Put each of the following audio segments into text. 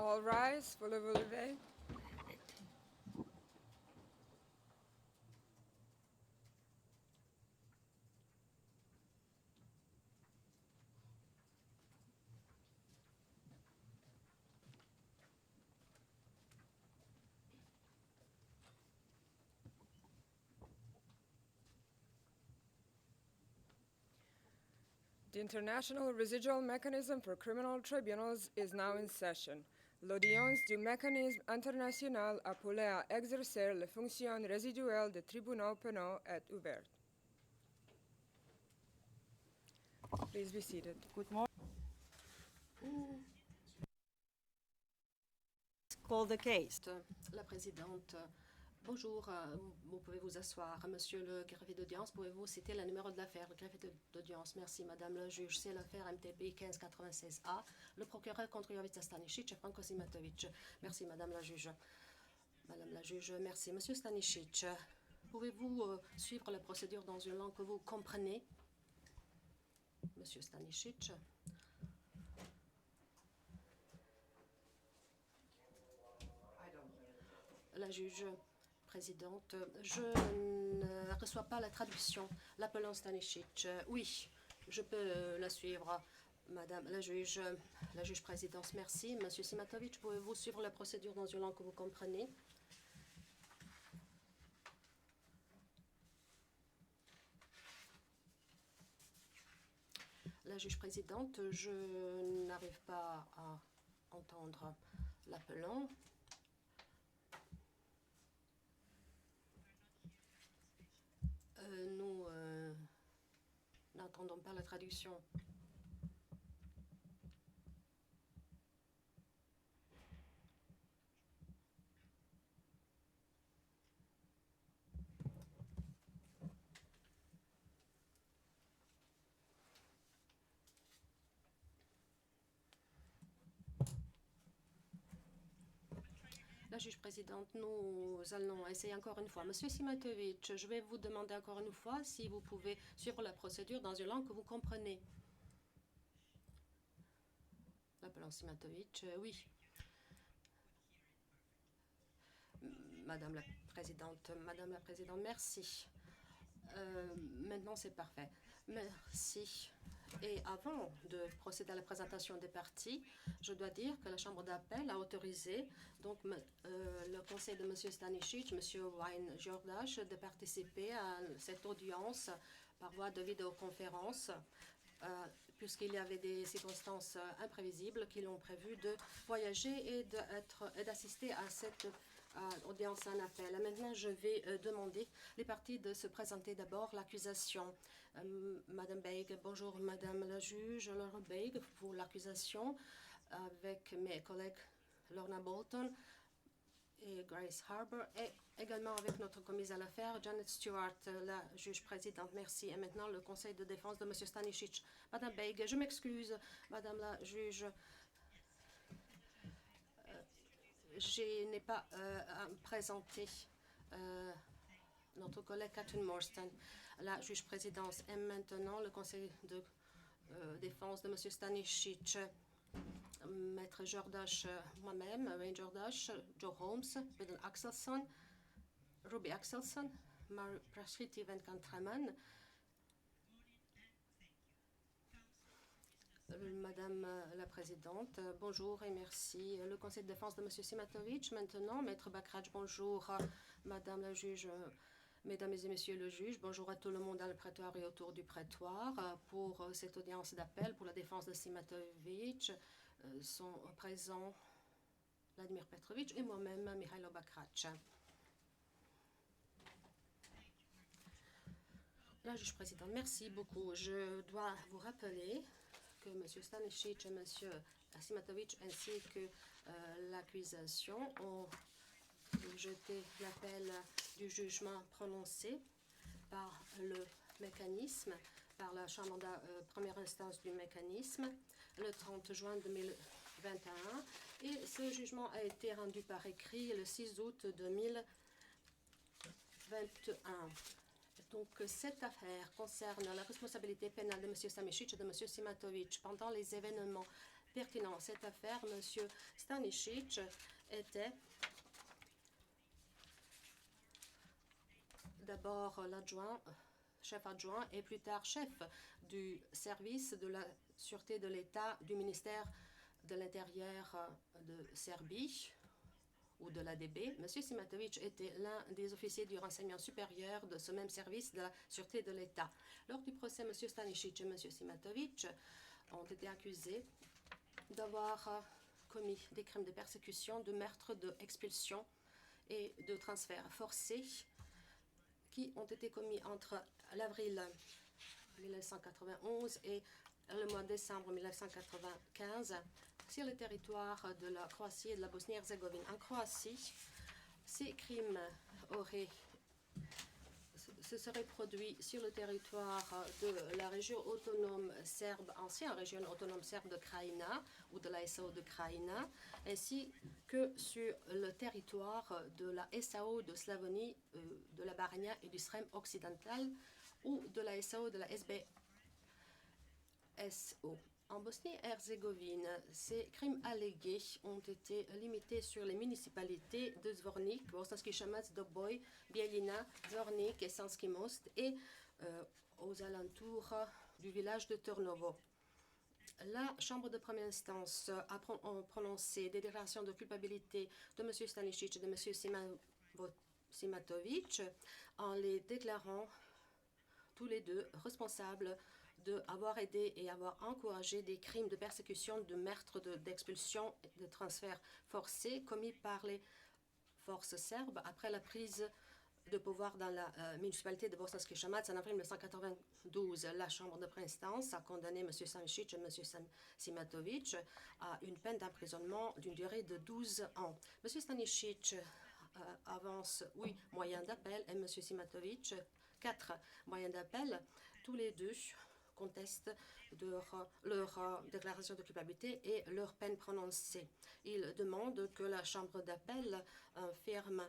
All rise, voulez-vous lever? The International Residual Mechanism for Criminal Tribunals is now in session. L'audience du mécanisme international appelé à exercer les fonctions résiduelles des tribunaux pénaux est ouverte. Please be seated. Good morning. Call the case. La présidente, bonjour, vous pouvez vous asseoir. Monsieur le greffier d'audience, pouvez-vous citer le numéro de l'affaire? Le greffier d'audience, merci madame le juge. C'est l'affaire MTP 1596A, le procureur contre Jovica Stanisic et Franco Simatovic. Merci madame la juge. Madame la juge, merci. Monsieur Stanisic, pouvez-vous suivre la procédure dans une langue que vous comprenez? Monsieur Stanisic. La juge présidente, je ne reçois pas la traduction. L'appelant Stanisic, oui, je peux la suivre. Madame la juge présidente, merci. Monsieur Simatovic, pouvez-vous suivre la procédure dans une langue que vous comprenez? La juge présidente, je n'arrive pas à entendre l'appelant. Nous n'entendons pas la traduction. La juge présidente, nous allons essayer encore une fois. Monsieur Simatovic, je vais vous demander encore une fois si vous pouvez suivre la procédure dans une langue que vous comprenez. L'appelant Simatovic, oui. Madame la présidente, merci. Maintenant, c'est parfait. Merci. Et avant de procéder à la présentation des parties, je dois dire que la Chambre d'appel a autorisé donc, le conseil de M. Stanisic, M. Wayne Jordache, de participer à cette audience par voie de vidéoconférence, puisqu'il y avait des circonstances imprévisibles qui l'ont prévu de voyager et d'assister à cette audience en appel. Maintenant, je vais demander les parties de se présenter d'abord l'accusation. Madame Beig, bonjour Madame la juge, Laura Beig pour l'accusation avec mes collègues Lorna Bolton et Grace Harbour et également avec notre commise à l'affaire Janet Stewart, la juge présidente. Merci. Et maintenant le conseil de défense de M. Stanisic. Madame Beig, je m'excuse, Madame la juge. Je n'ai pas présenté notre collègue Catherine Morstan, la juge présidente. Et maintenant, le conseil de défense de M. Stanisic, Maître Jordache, moi-même, Wayne Jordache, Joe Holmes, Bill Axelson, Ruby Axelson, Prashriti Venkantraman, Madame la Présidente, bonjour et merci. Le Conseil de défense de M. Simatovic, maintenant, Maître Bakraj, bonjour. Madame la juge, Mesdames et Messieurs le juge, bonjour à tout le monde dans le prétoire et autour du prétoire. Pour cette audience d'appel pour la défense de Simatovic, sont présents Vladimir Petrovitch et moi-même, Mikhailo Bakrach. La juge présidente, merci beaucoup. Je dois vous rappeler que M. Stanisic et M. Simatovic ainsi que l'accusation ont jeté l'appel du jugement prononcé par le mécanisme, par la Chambre de première instance du mécanisme, le 30 juin 2021. Et ce jugement a été rendu par écrit le 6 août 2021. Donc, cette affaire concerne la responsabilité pénale de M. Stanisic et de M. Simatovic pendant les événements pertinent. Cette affaire, M. Stanisic était d'abord chef adjoint et plus tard chef du service de la sûreté de l'État du ministère de l'Intérieur de Serbie ou de l'ADB. M. Simatovic était l'un des officiers du renseignement supérieur de ce même service de la sûreté de l'État. Lors du procès, M. Stanisic et M. Simatovic ont été accusés d'avoir commis des crimes de persécution, de meurtre, d'expulsion et de transfert forcé qui ont été commis entre l'avril 1991 et le mois de décembre 1995 sur le territoire de la Croatie et de la Bosnie-Herzégovine. En Croatie, ces crimes se seraient produits sur le territoire de la région autonome serbe, ancienne région autonome serbe de Krajina ou de la SAO de Krajina, ainsi que sur le territoire de la SAO de Slavonie, de la Baranja et du Srem occidental ou de la SAO de la SBSO. En Bosnie-Herzégovine, ces crimes allégués ont été limités sur les municipalités de Zvornik, Bosanski Shamac, Doboj, Bijeljina, Zvornik et Sanski Most et aux alentours du village de Trnovo. La Chambre de première instance a prononcé des déclarations de culpabilité de M. Stanisic et de M. Simatovic en les déclarant tous les deux responsables d'avoir aidé et avoir encouragé des crimes de persécution, de meurtre, d'expulsion, de transfert forcé commis par les forces serbes après la prise de pouvoir dans la municipalité de Bosanski Shamac en avril 1992. La Chambre de première instance a condamné M. Stanisic et M. Simatovic à une peine d'emprisonnement d'une durée de 12 ans. M. Stanisic avance 8 moyens d'appel et M. Simatovic 4 moyens d'appel. Tous les deux contestent leur déclaration de culpabilité et leur peine prononcée. Ils demandent que la Chambre d'appel infirme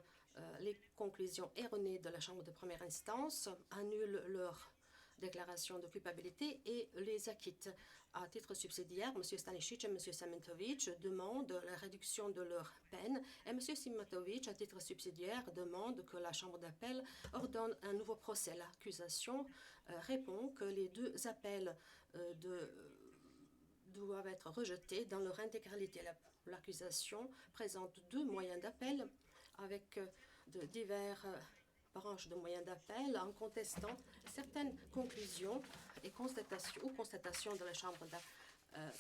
les conclusions erronées de la Chambre de première instance, annule leur déclaration de culpabilité et les acquitte. À titre subsidiaire, M. Stanisic et M. Simatovic demandent la réduction de leur peine et M. Simatovic, à titre subsidiaire, demande que la Chambre d'appel ordonne un nouveau procès. L'accusation répond que les deux appels doivent être rejetés dans leur intégralité. L'accusation présente 2 moyens d'appel avec de divers branches de moyens d'appel en contestant certaines conclusions et constatations de la Chambre de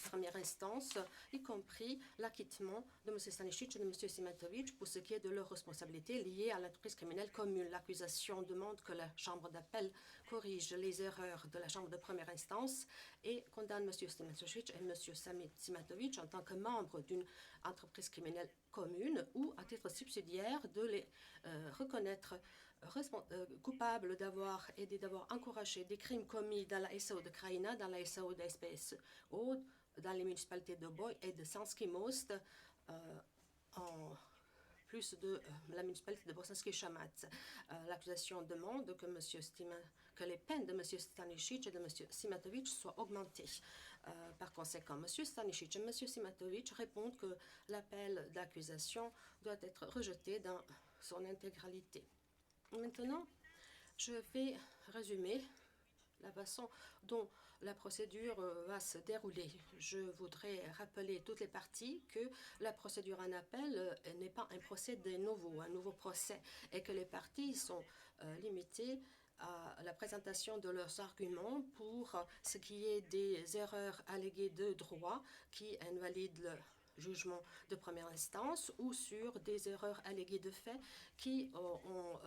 première instance, y compris l'acquittement de M. Stanisic et de M. Simatovic pour ce qui est de leur responsabilité liée à l'entreprise criminelle commune. L'accusation demande que la Chambre d'appel corrige les erreurs de la Chambre de première instance et condamne M. Stanisic et M. Simatovic en tant que membres d'une entreprise criminelle commune ou, à titre subsidiaire, de les reconnaître coupables d'avoir aidé, d'avoir encouragé des crimes commis dans la SAO de Krajina, dans la SAO de SBSO, dans les municipalités de Boj et de Sanski Most, en plus de la municipalité de Bosanski Shamac. L'accusation demande que les peines de M. Stanisic et de M. Simatovic soient augmentées. Par conséquent, M. Stanisic et M. Simatovic répondent que l'appel d'accusation doit être rejeté dans son intégralité. Maintenant, je vais résumer la façon dont la procédure va se dérouler. Je voudrais rappeler toutes les parties que la procédure en appel n'est pas un procès de nouveau, un nouveau procès, et que les parties sont limitées à la présentation de leurs arguments pour ce qui est des erreurs alléguées de droit qui invalident le jugement de première instance ou sur des erreurs alléguées de fait qui ont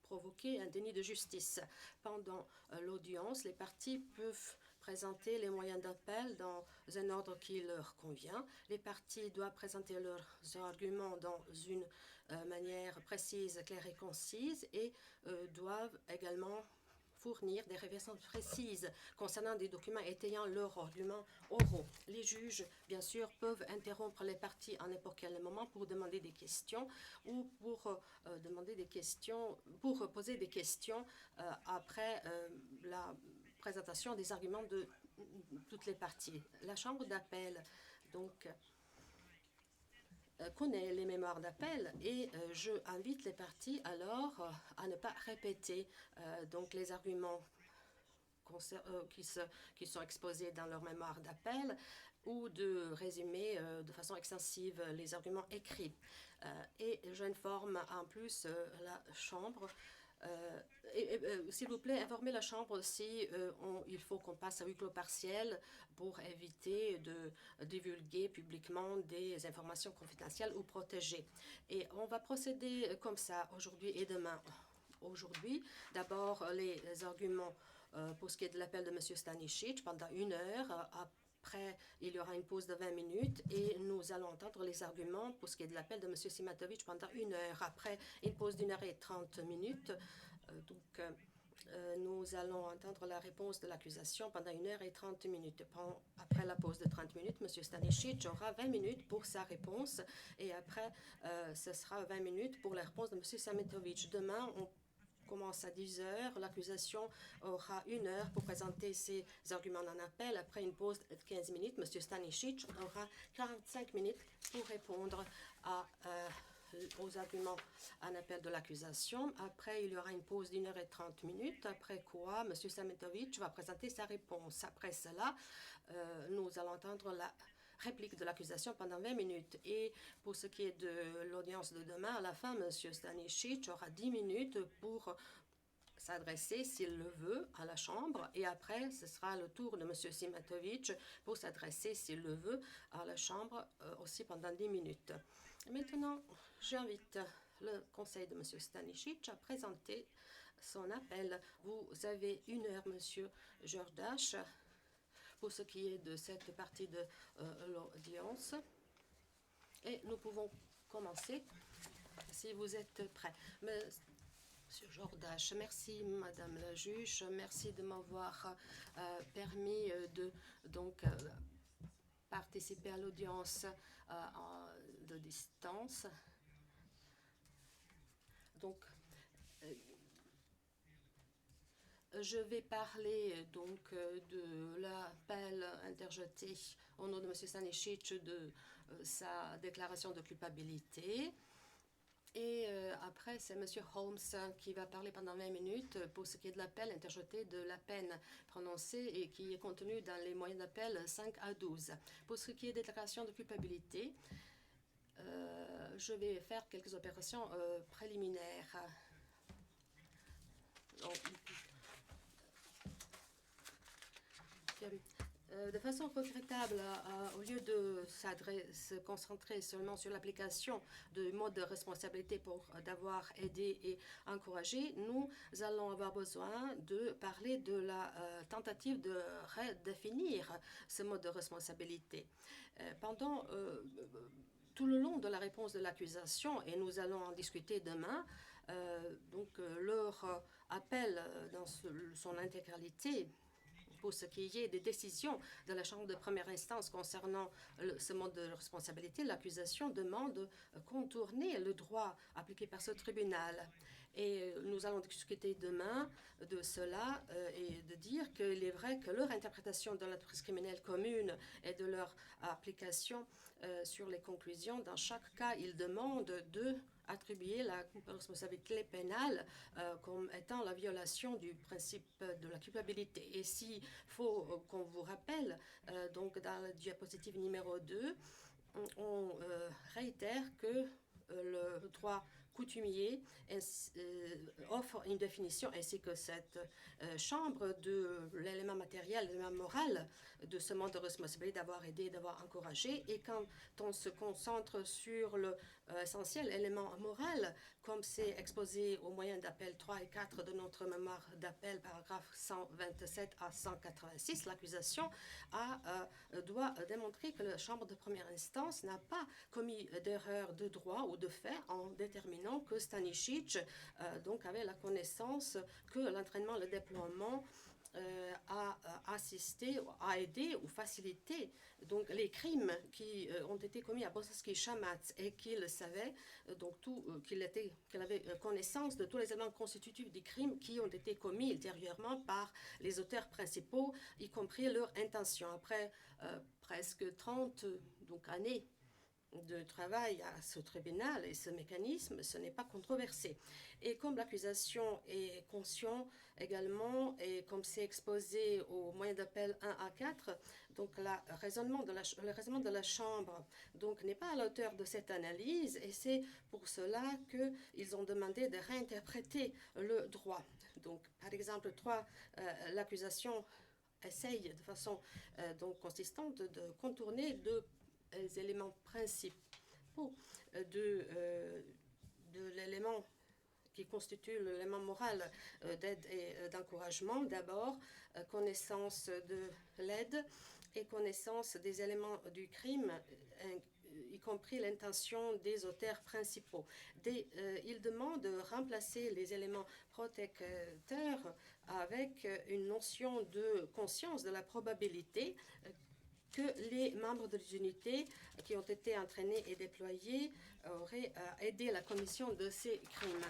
provoqué un déni de justice. Pendant l'audience, les parties peuvent présenter les moyens d'appel dans un ordre qui leur convient. Les parties doivent présenter leurs arguments dans une manière précise, claire et concise et doivent également fournir des révélations précises concernant des documents étayant leurs arguments oraux. Les juges, bien sûr, peuvent interrompre les parties à n'importe quel moment pour demander des questions ou pour poser des questions après la présentation des arguments de toutes les parties. La Chambre d'appel donc, connaît les mémoires d'appel et je invite les parties alors à ne pas répéter donc les arguments qui sont exposés dans leur mémoire d'appel ou de résumer de façon extensive les arguments écrits. Et j'informe en plus la Chambre. S'il vous plaît, informez la Chambre si il faut qu'on passe à huis clos partiel pour éviter de divulguer publiquement des informations confidentielles ou protégées. Et on va procéder comme ça aujourd'hui et demain. Aujourd'hui, d'abord les arguments pour ce qui est de l'appel de M. Stanisic pendant 1 heure. Après, il y aura une pause de 20 minutes et nous allons entendre les arguments pour ce qui est de l'appel de M. Simatovic pendant 1 heure. Après, une pause d'1 heure et 30 minutes. Nous allons entendre la réponse de l'accusation pendant 1 heure et 30 minutes. Après la pause de 30 minutes, M. Stanisic aura 20 minutes pour sa réponse et après, ce sera 20 minutes pour la réponse de M. Simatovic. Demain, on commence à 10 heures. L'accusation aura 1 heure pour présenter ses arguments en appel. Après une pause de 15 minutes, M. Stanisic aura 45 minutes pour répondre aux arguments en appel de l'accusation. Après, il y aura une pause d'1 heure et 30 minutes, après quoi M. Simatovic va présenter sa réponse. Après cela, nous allons entendre la réplique de l'accusation pendant 20 minutes. Et pour ce qui est de l'audience de demain, à la fin, M. Stanisic aura 10 minutes pour s'adresser, s'il le veut, à la Chambre. Et après, ce sera le tour de M. Simatovic pour s'adresser, s'il le veut, à la Chambre aussi pendant 10 minutes. Maintenant, j'invite le conseil de M. Stanisic à présenter son appel. Vous avez 1 heure, M. Jordache, pour ce qui est de cette partie de l'audience. Et nous pouvons commencer si vous êtes prêts. Monsieur Jordache, merci Madame la juge, merci de m'avoir permis de participer à l'audience de distance. Donc, je vais parler donc de l'appel interjeté au nom de M. Stanisic de sa déclaration de culpabilité. Et après, c'est M. Holmes qui va parler pendant 20 minutes pour ce qui est de l'appel interjeté de la peine prononcée et qui est contenu dans les moyens d'appel 5 à 12. Pour ce qui est de déclaration de culpabilité, je vais faire quelques opérations préliminaires. De façon regrettable, au lieu de se concentrer seulement sur l'application du mode de responsabilité pour d'avoir aidé et encouragé, nous allons avoir besoin de parler de la tentative de redéfinir ce mode de responsabilité. Pendant tout le long de la réponse de l'accusation, et nous allons en discuter demain, leur appel dans son intégralité pour ce qui est des décisions de la Chambre de première instance concernant ce mode de responsabilité, l'accusation demande de contourner le droit appliqué par ce tribunal. Et nous allons discuter demain de cela et de dire qu'il est vrai que leur interprétation de la prise criminelle commune et de leur application sur les conclusions, dans chaque cas, ils demandent de attribuer la responsabilité pénale comme étant la violation du principe de la culpabilité. Et s'il faut qu'on vous rappelle, donc dans la diapositive numéro 2, on réitère que le droit coutumier offre une définition ainsi que cette Chambre de l'élément matériel, l'élément moral de ce mode de responsabilité d'avoir aidé, d'avoir encouragé. Et quand on se concentre sur l'essentiel élément moral, comme c'est exposé aux moyens d'appel 3 et 4 de notre mémoire d'appel, paragraphe 127 à 186, l'accusation doit démontrer que la Chambre de première instance n'a pas commis d'erreur de droit ou de fait en déterminant que Stanisic avait la connaissance que l'entraînement, le déploiement a assisté, a aidé ou facilité donc les crimes qui ont été commis à Bosanski Shamatz et qu'il savait qu'il avait connaissance de tous les éléments constitutifs des crimes qui ont été commis ultérieurement par les auteurs principaux, y compris leur intention. Après presque 30 donc années de travail à ce tribunal et ce mécanisme, ce n'est pas controversé. Et comme l'accusation est conscient également, et comme c'est exposé au moyen d'appel 1 à 4, donc le raisonnement de la Chambre n'est pas à la hauteur de cette analyse, et c'est pour cela qu'ils ont demandé de réinterpréter le droit. Donc, par exemple, l'accusation essaye de façon consistante de contourner deux éléments principaux de l'élément qui constitue l'élément moral d'aide et d'encouragement. D'abord, connaissance de l'aide et connaissance des éléments du crime, y compris l'intention des auteurs principaux. Il demande de remplacer les éléments protecteurs avec une notion de conscience de la probabilité que les membres des unités qui ont été entraînés et déployés auraient aidé la commission de ces crimes.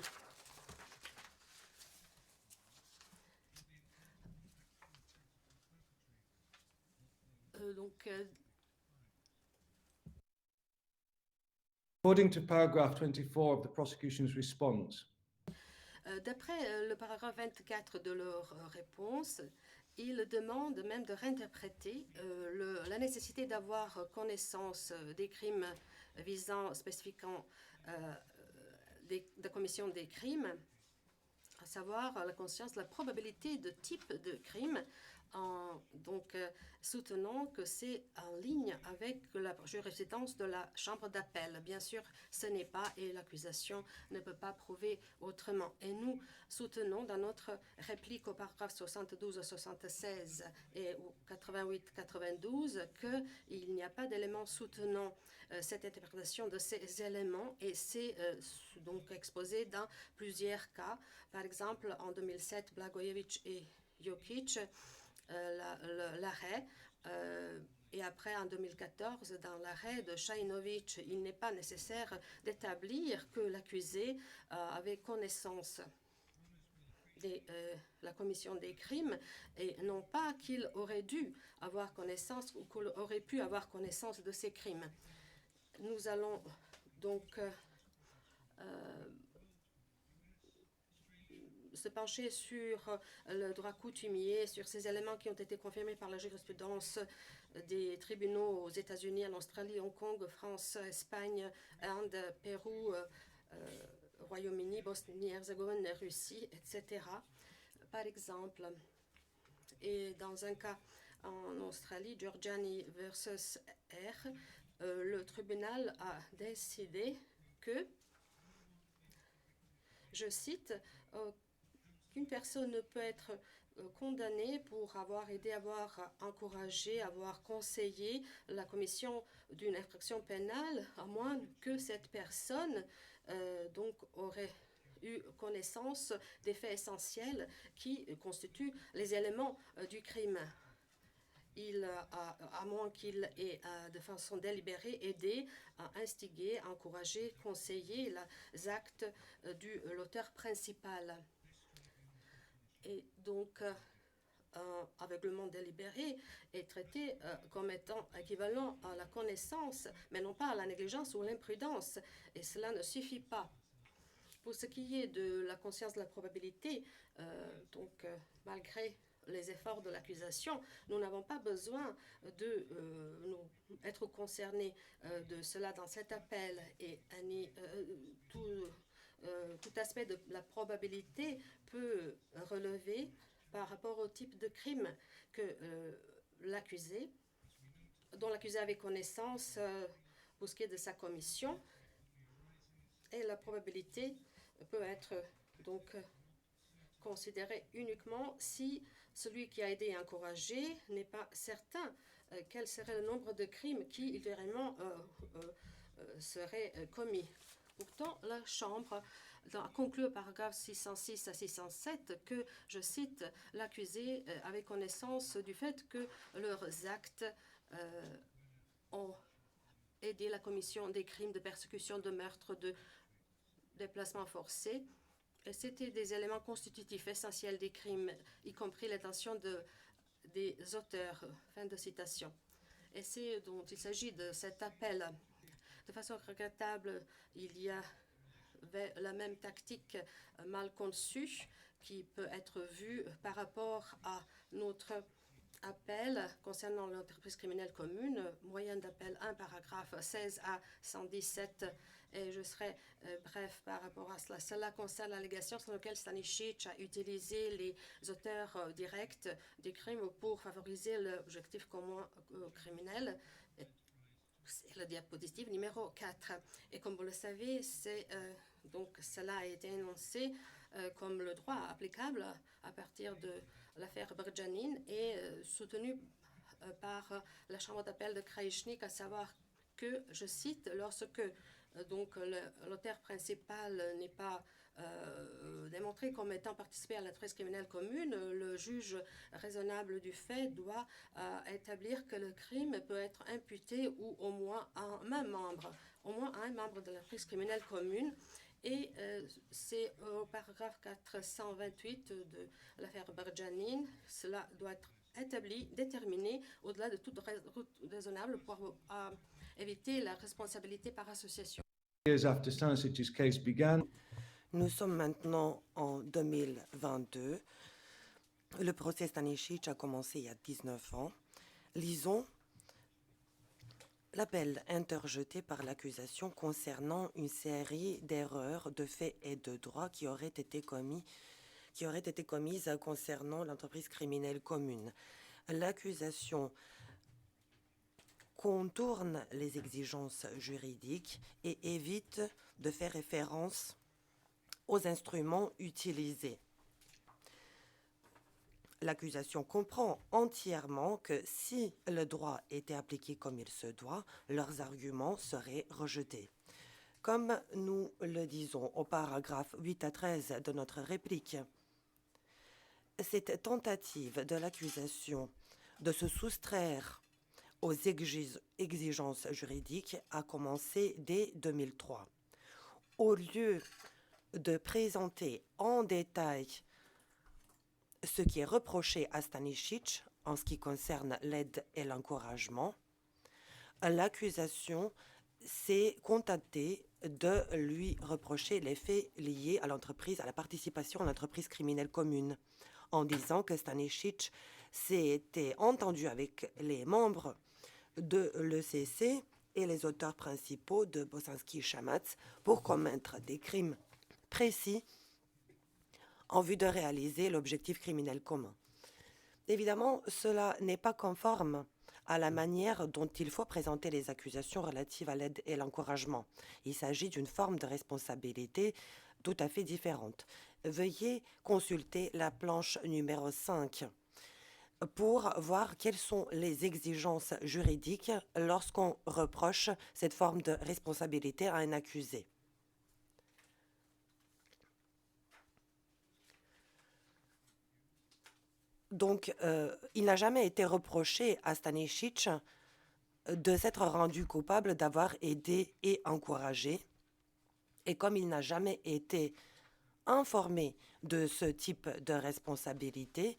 According to paragraph 24 of the prosecution's response, d'après le paragraphe 24 de leur réponse, ils demandent même de réinterpréter la nécessité d'avoir connaissance des crimes visant spécifiquement la commission des crimes, à savoir la conscience de la probabilité de type de crime, en soutenant que c'est en ligne avec la jurisprudence de la Chambre d'appel. Bien sûr, ce n'est pas, et l'accusation ne peut pas prouver autrement. Et nous soutenons dans notre réplique au paragraphe 72-76 et au 88-92 qu'il n'y a pas d'éléments soutenant cette interprétation de ces éléments, et c'est donc exposé dans plusieurs cas. Par exemple, en 2007, Blagojevic et Jokic, l'arrêt, et après en 2014, dans l'arrêt de Shainovic, il n'est pas nécessaire d'établir que l'accusé avait connaissance de la commission des crimes, et non pas qu'il aurait dû avoir connaissance ou qu'il aurait pu avoir connaissance de ces crimes. Nous allons donc se pencher sur le droit coutumier, sur ces éléments qui ont été confirmés par la jurisprudence des tribunaux aux États-Unis, en Australie, Hong Kong, France, Espagne, Inde, Pérou, Royaume-Uni, Bosnie-Herzégovine, Russie, etc. Par exemple, et dans un cas en Australie, Giorgiani versus R, le tribunal a décidé que, je cite, qu'une personne ne peut être condamnée pour avoir aidé, avoir encouragé, avoir conseillé la commission d'une infraction pénale, à moins que cette personne aurait eu connaissance des faits essentiels qui constituent les éléments du crime. À moins qu'il ait de façon délibérée aidé, instigé, encouragé, conseillé les actes de l'auteur principal. Et donc, aveuglement délibéré est traité comme étant équivalent à la connaissance, mais non pas à la négligence ou l'imprudence. Et cela ne suffit pas. Pour ce qui est de la conscience de la probabilité, malgré les efforts de l'accusation, nous n'avons pas besoin de être concernés de cela dans cet appel. Et tout aspect de la probabilité peut relever par rapport au type de crime dont l'accusé avait connaissance pour ce qui est de sa commission. Et la probabilité peut être donc considérée uniquement si celui qui a aidé et encouragé n'est pas certain quel serait le nombre de crimes qui vraiment seraient commis. Pourtant, la Chambre a conclu au paragraphe 606 à 607 que, je cite, l'accusé avait connaissance du fait que leurs actes ont aidé la commission des crimes de persécution, de meurtre, de déplacement forcé. Et c'était des éléments constitutifs essentiels des crimes, y compris l'intention des auteurs. Fin de citation. Et c'est dont il s'agit de cet appel. De façon regrettable, il y avait la même tactique mal conçue qui peut être vue par rapport à notre appel concernant l'entreprise criminelle commune, moyenne d'appel 1, paragraphe 16 à 117. Et je serai bref par rapport à cela. Cela concerne l'allégation selon laquelle Stanisic a utilisé les auteurs directs des crimes pour favoriser l'objectif commun criminel. C'est le diapositive numéro 4. Et comme vous le savez, donc cela a été énoncé comme le droit applicable à partir de l'affaire Berjanin et soutenu par la Chambre d'appel de Kraïchnik, à savoir que, je cite, lorsque donc l'auteur principal n'est pas démontré comme étant participé à l'entreprise criminelle commune, le juge raisonnable du fait doit établir que le crime peut être imputé ou au moins à un membre de l'entreprise criminelle commune. Et c'est au paragraphe 428 de l'affaire Berjanin, cela doit être établi, déterminé au-delà de toute raisonnable pour éviter la responsabilité par association. Years after Stanisic's case began, Nous sommes maintenant en 2022. Le procès Stanisic a commencé il y a 19 ans. Lisons l'appel interjeté par l'accusation concernant une série d'erreurs de faits et de droits qui auraient été commises concernant l'entreprise criminelle commune. L'accusation contourne les exigences juridiques et évite de faire référence aux instruments utilisés. L'accusation comprend entièrement que si le droit était appliqué comme il se doit, leurs arguments seraient rejetés. Comme nous le disons au paragraphe 8 à 13 de notre réplique, cette tentative de l'accusation de se soustraire aux exigences juridiques a commencé dès 2003. Au lieu de présenter en détail ce qui est reproché à Stanisic en ce qui concerne l'aide et l'encouragement, l'accusation s'est contentée de lui reprocher les faits liés à l'entreprise, à la participation à l'entreprise criminelle commune, en disant que Stanisic s'était entendu avec les membres de l'ECC et les auteurs principaux de Bosanski-Chamatz pour commettre des crimes précis en vue de réaliser l'objectif criminel commun. Évidemment, cela n'est pas conforme à la manière dont il faut présenter les accusations relatives à l'aide et l'encouragement. Il s'agit d'une forme de responsabilité tout à fait différente. Veuillez consulter la planche numéro 5 pour voir quelles sont les exigences juridiques lorsqu'on reproche cette forme de responsabilité à un accusé. Donc, il n'a jamais été reproché à Stanisic de s'être rendu coupable d'avoir aidé et encouragé. Et comme il n'a jamais été informé de ce type de responsabilité,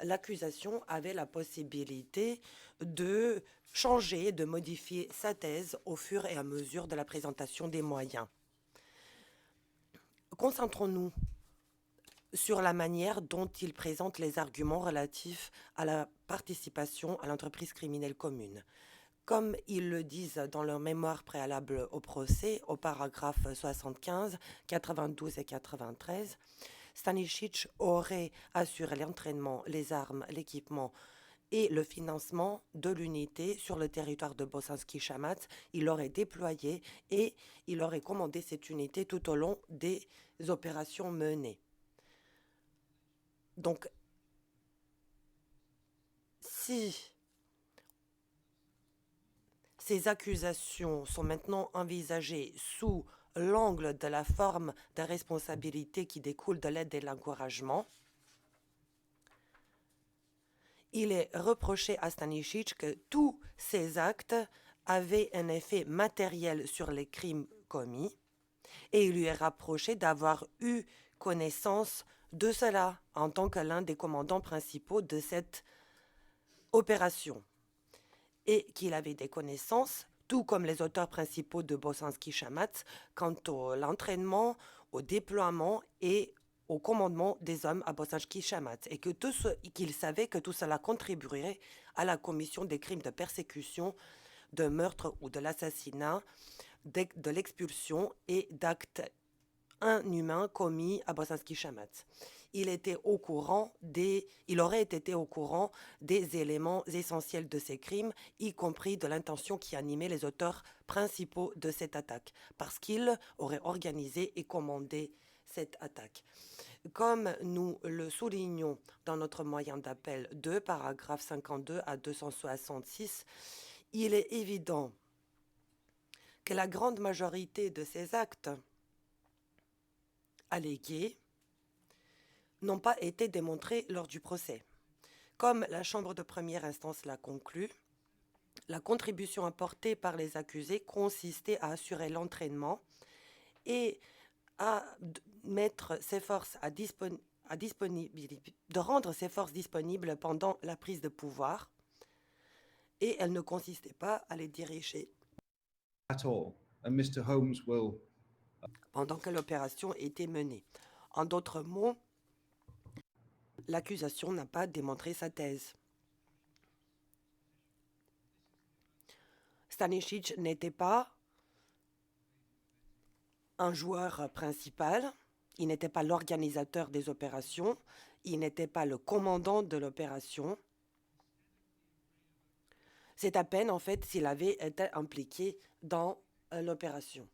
l'accusation avait la possibilité de changer, de modifier sa thèse au fur et à mesure de la présentation des moyens. Concentrons-nous sur la manière dont il présente les arguments relatifs à la participation à l'entreprise criminelle commune. Comme ils le disent dans leur mémoire préalable au procès, au paragraphe 75, 92 et 93, Stanisic aurait assuré l'entraînement, les armes, l'équipement et le financement de l'unité sur le territoire de Bosanski-Chamatz. Il l'aurait déployé et il aurait commandé cette unité tout au long des opérations menées. Donc, si ces accusations sont maintenant envisagées sous l'angle de la forme de responsabilité qui découle de l'aide et de l'encouragement, il est reproché à Stanisic que tous ces actes avaient un effet matériel sur les crimes commis et il lui est rapproché d'avoir eu connaissance de cela en tant que l'un des commandants principaux de cette opération. et qu'il avait des connaissances, tout comme les auteurs principaux de Bosanski Shamatz, quant à l'entraînement, au déploiement et au commandement des hommes à Bosanski Shamatz, et qu'il savait que tout cela contribuerait à la commission des crimes de persécution, de meurtre ou de l'assassinat, de l'expulsion et d'actes inhumains commis à Bosanski Shamatz. Il aurait été au courant des éléments essentiels de ces crimes, y compris de l'intention qui animait les auteurs principaux de cette attaque, parce qu'il aurait organisé et commandé cette attaque. Comme nous le soulignons dans notre moyen d'appel 2, paragraphes 52 à 266, il est évident que la grande majorité de ces actes allégués n'ont pas été démontrés lors du procès. Comme la Chambre de première instance l'a conclu, la contribution apportée par les accusés consistait à assurer l'entraînement et à mettre ses forces de rendre ses forces disponibles pendant la prise de pouvoir, et elle ne consistait pas à les diriger at all. And Mr. Holmes will pendant que l'opération était menée. En d'autres mots, l'accusation n'a pas démontré sa thèse. Stanisic n'était pas un joueur principal, il n'était pas l'organisateur des opérations, il n'était pas le commandant de l'opération. C'est à peine, en fait, s'il avait été impliqué dans l'opération.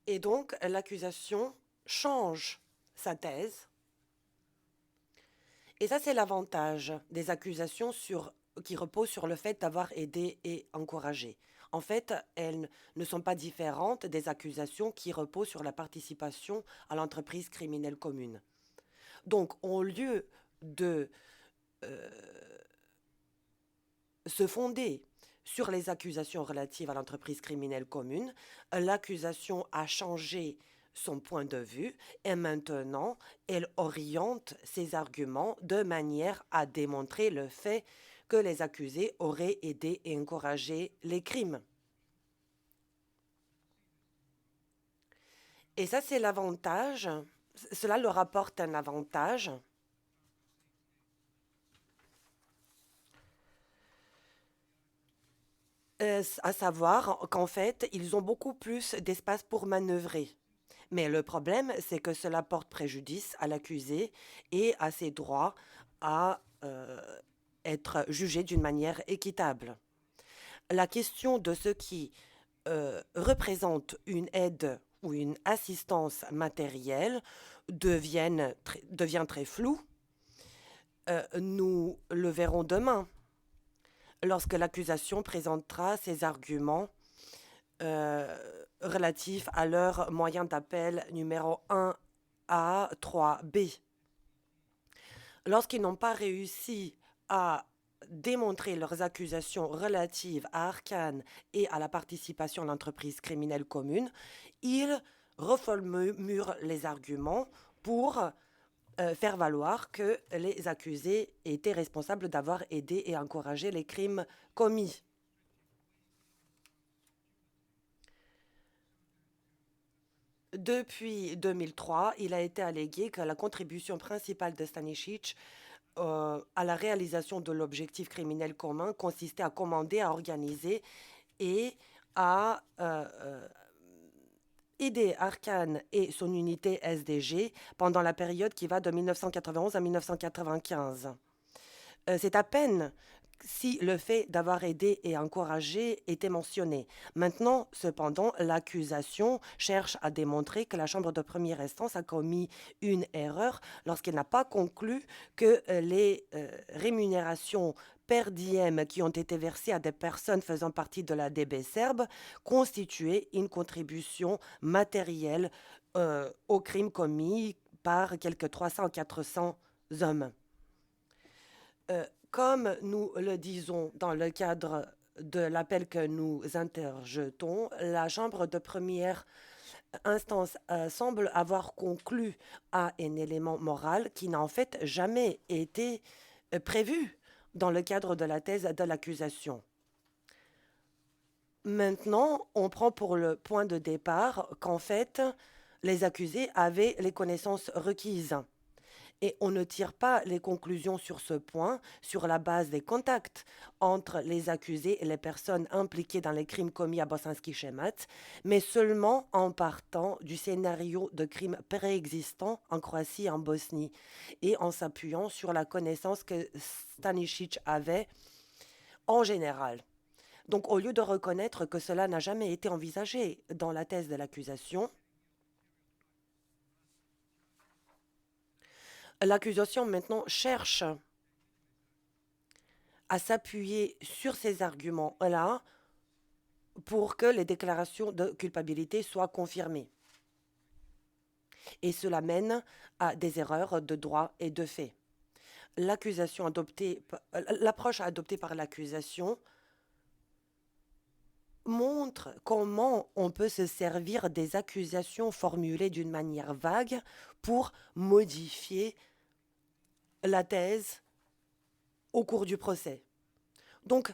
Et donc, l'accusation change sa thèse. Et ça, c'est l'avantage des accusations qui reposent sur le fait d'avoir aidé et encouragé. En fait, elles ne sont pas différentes des accusations qui reposent sur la participation à l'entreprise criminelle commune. Donc, au lieu de se fonder sur les accusations relatives à l'entreprise criminelle commune, l'accusation a changé son point de vue et maintenant elle oriente ses arguments de manière à démontrer le fait que les accusés auraient aidé et encouragé les crimes. Et ça, c'est l'avantage. Cela leur apporte un avantage. À savoir qu'en fait, ils ont beaucoup plus d'espace pour manœuvrer. Mais le problème, c'est que cela porte préjudice à l'accusé et à ses droits à être jugé d'une manière équitable. La question de ce qui représente une aide ou une assistance matérielle devient très floue. Nous le verrons demain, lorsque l'accusation présentera ses arguments relatifs à leur moyen d'appel numéro 1A, 3B. Lorsqu'ils n'ont pas réussi à démontrer leurs accusations relatives à Arcane et à la participation à l'entreprise criminelle commune, ils reformulent les arguments pour faire valoir que les accusés étaient responsables d'avoir aidé et encouragé les crimes commis. Depuis 2003, il a été allégué que la contribution principale de Stanisic à la réalisation de l'objectif criminel commun consistait à commander, à organiser et à aider Arcane et son unité SDG pendant la période qui va de 1991 à 1995. C'est à peine si le fait d'avoir aidé et encouragé était mentionné. Maintenant, cependant, l'accusation cherche à démontrer que la Chambre de première instance a commis une erreur lorsqu'elle n'a pas conclu que les rémunérations per diem qui ont été versées à des personnes faisant partie de la DB serbe constituaient une contribution matérielle aux crimes commis par quelques 300 à 400 hommes. Comme nous le disons dans le cadre de l'appel que nous interjetons, la Chambre de première instance semble avoir conclu à un élément moral qui n'a en fait jamais été prévu dans le cadre de la thèse de l'accusation. Maintenant, on prend pour le point de départ qu'en fait, les accusés avaient les connaissances requises. Et on ne tire pas les conclusions sur ce point sur la base des contacts entre les accusés et les personnes impliquées dans les crimes commis à Bosanski-Šemac, mais seulement en partant du scénario de crimes préexistants en Croatie et en Bosnie, et en s'appuyant sur la connaissance que Stanisic avait en général. Donc, au lieu de reconnaître que cela n'a jamais été envisagé dans la thèse de l'accusation, l'accusation maintenant cherche à s'appuyer sur ces arguments-là pour que les déclarations de culpabilité soient confirmées. Et cela mène à des erreurs de droit et de fait. L'approche adoptée par l'accusation montre comment on peut se servir des accusations formulées d'une manière vague pour modifier la thèse au cours du procès. Donc,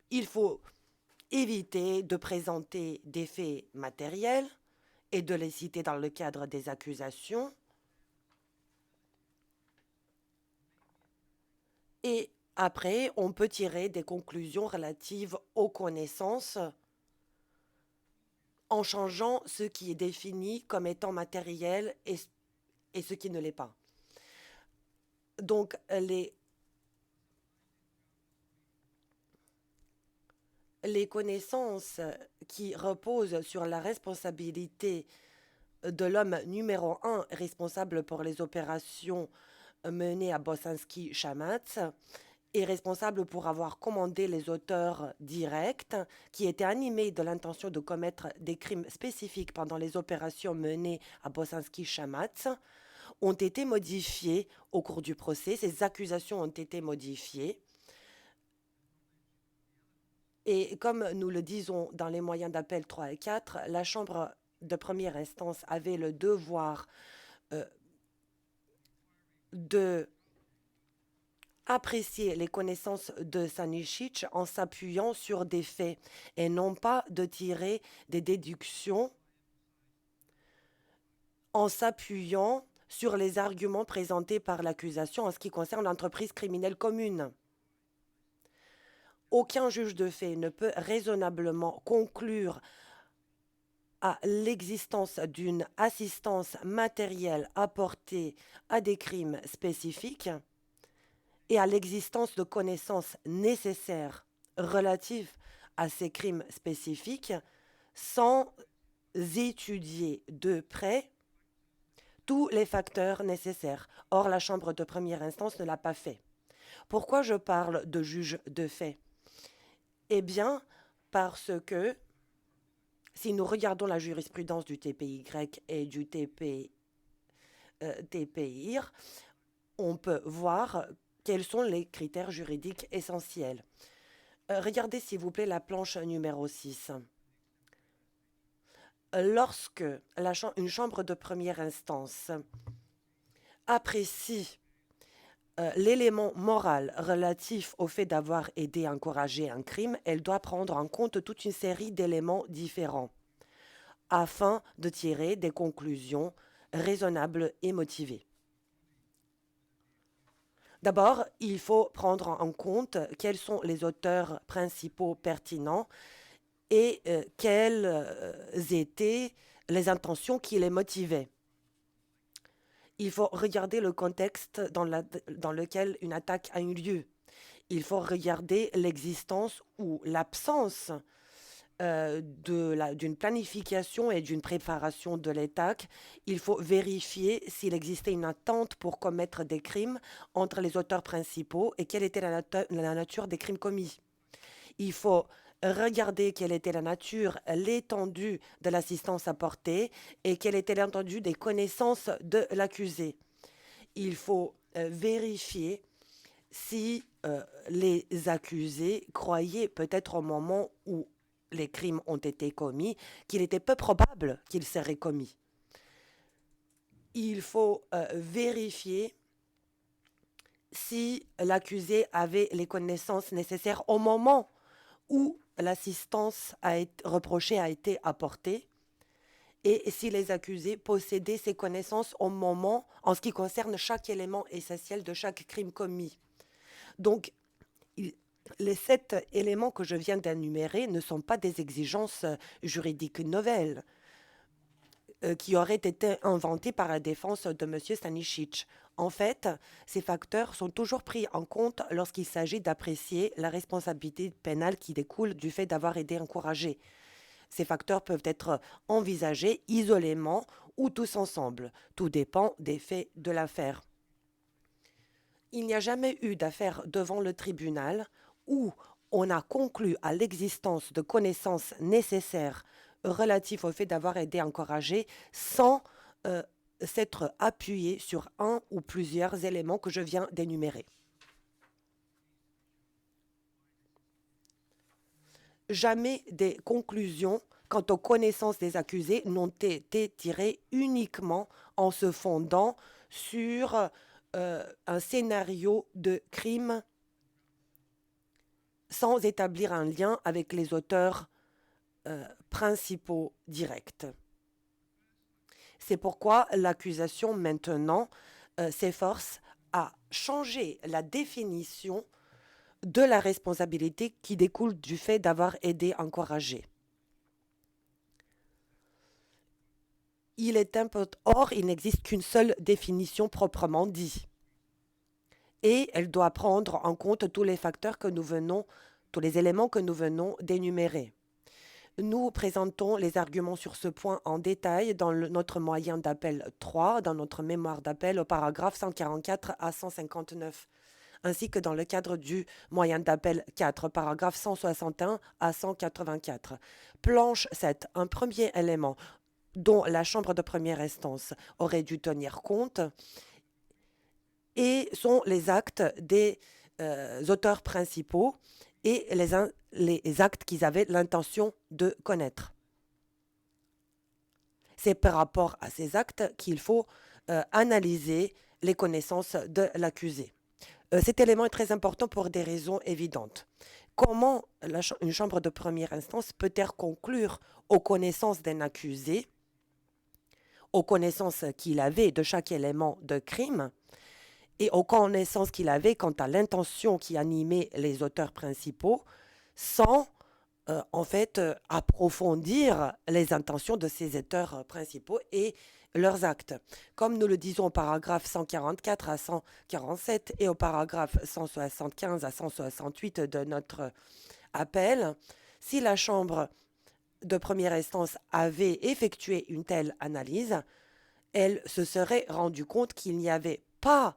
il faut éviter de présenter des faits matériels et de les citer dans le cadre des accusations. Et après, on peut tirer des conclusions relatives aux connaissances en changeant ce qui est défini comme étant matériel et ce qui ne l'est pas. Donc, les connaissances qui reposent sur la responsabilité de l'homme numéro 1 responsable pour les opérations menées à Bosanski-Šemac est responsable pour avoir commandé les auteurs directs qui étaient animés de l'intention de commettre des crimes spécifiques pendant les opérations menées à Bosanski-Šemac ont été modifiés au cours du procès. Ces accusations ont été modifiées. Et comme nous le disons dans les moyens d'appel 3 et 4, la Chambre de première instance avait le devoir de apprécier les connaissances de Stanisic en s'appuyant sur des faits et non pas de tirer des déductions en s'appuyant sur les arguments présentés par l'accusation en ce qui concerne l'entreprise criminelle commune. Aucun juge de fait ne peut raisonnablement conclure à l'existence d'une assistance matérielle apportée à des crimes spécifiques et à l'existence de connaissances nécessaires relatives à ces crimes spécifiques sans étudier de près tous les facteurs nécessaires. Or, la Chambre de première instance ne l'a pas fait. Pourquoi je parle de juge de fait ? Eh bien, parce que si nous regardons la jurisprudence du TPY et du TPIR, on peut voir quels sont les critères juridiques essentiels. Regardez s'il vous plaît la planche numéro 6. Lorsque une chambre de première instance apprécie l'élément moral relatif au fait d'avoir aidé à encourager un crime, elle doit prendre en compte toute une série d'éléments différents afin de tirer des conclusions raisonnables et motivées. D'abord, il faut prendre en compte quels sont les auteurs principaux pertinents et quelles étaient les intentions qui les motivaient. Il faut regarder le contexte dans lequel une attaque a eu lieu. Il faut regarder l'existence ou l'absence d'une planification et d'une préparation de l'attaque. Il faut vérifier s'il existait une attente pour commettre des crimes entre les auteurs principaux et quelle était la nature des crimes commis. Il faut regarder quelle était la nature, l'étendue de l'assistance apportée et quelle était l'étendue des connaissances de l'accusé. Il faut vérifier si les accusés croyaient peut-être au moment où les crimes ont été commis, qu'il était peu probable qu'ils seraient commis. Il faut vérifier si l'accusé avait les connaissances nécessaires au moment où l'assistance reprochée a été apportée et si les accusés possédaient ces connaissances au moment en ce qui concerne chaque élément essentiel de chaque crime commis. Donc, les 7 éléments que je viens d'énumérer ne sont pas des exigences juridiques nouvelles qui auraient été inventés par la défense de M. Stanisic. En fait, ces facteurs sont toujours pris en compte lorsqu'il s'agit d'apprécier la responsabilité pénale qui découle du fait d'avoir été encouragé. Ces facteurs peuvent être envisagés isolément ou tous ensemble. Tout dépend des faits de l'affaire. Il n'y a jamais eu d'affaire devant le tribunal où on a conclu à l'existence de connaissances nécessaires relatives au fait d'avoir été encouragé sans s'être appuyé sur un ou plusieurs éléments que je viens d'énumérer. Jamais des conclusions quant aux connaissances des accusés n'ont été tirées uniquement en se fondant sur un scénario de crime sans établir un lien avec les auteurs principaux directs. C'est pourquoi l'accusation maintenant s'efforce à changer la définition de la responsabilité qui découle du fait d'avoir aidé encouragé. Or, il n'existe qu'une seule définition proprement dit. Et elle doit prendre en compte tous les facteurs tous les éléments que nous venons d'énumérer. Nous présentons les arguments sur ce point en détail dans notre moyen d'appel 3, dans notre mémoire d'appel au paragraphe 144 à 159, ainsi que dans le cadre du moyen d'appel 4, paragraphe 161 à 184. Planche 7, un premier élément dont la Chambre de première instance aurait dû tenir compte et sont les actes des auteurs principaux et les actes qu'ils avaient l'intention de connaître. C'est par rapport à ces actes qu'il faut analyser les connaissances de l'accusé. Cet élément est très important pour des raisons évidentes. Comment une chambre de première instance peut-elle conclure aux connaissances d'un accusé, aux connaissances qu'il avait de chaque élément de crime, et aux connaissances qu'il avait quant à l'intention qui animait les auteurs principaux, sans approfondir les intentions de ces auteurs principaux et leurs actes. Comme nous le disons au paragraphe 144 à 147 et au paragraphe 175 à 168 de notre appel, si la Chambre de première instance avait effectué une telle analyse, elle se serait rendue compte qu'il n'y avait pas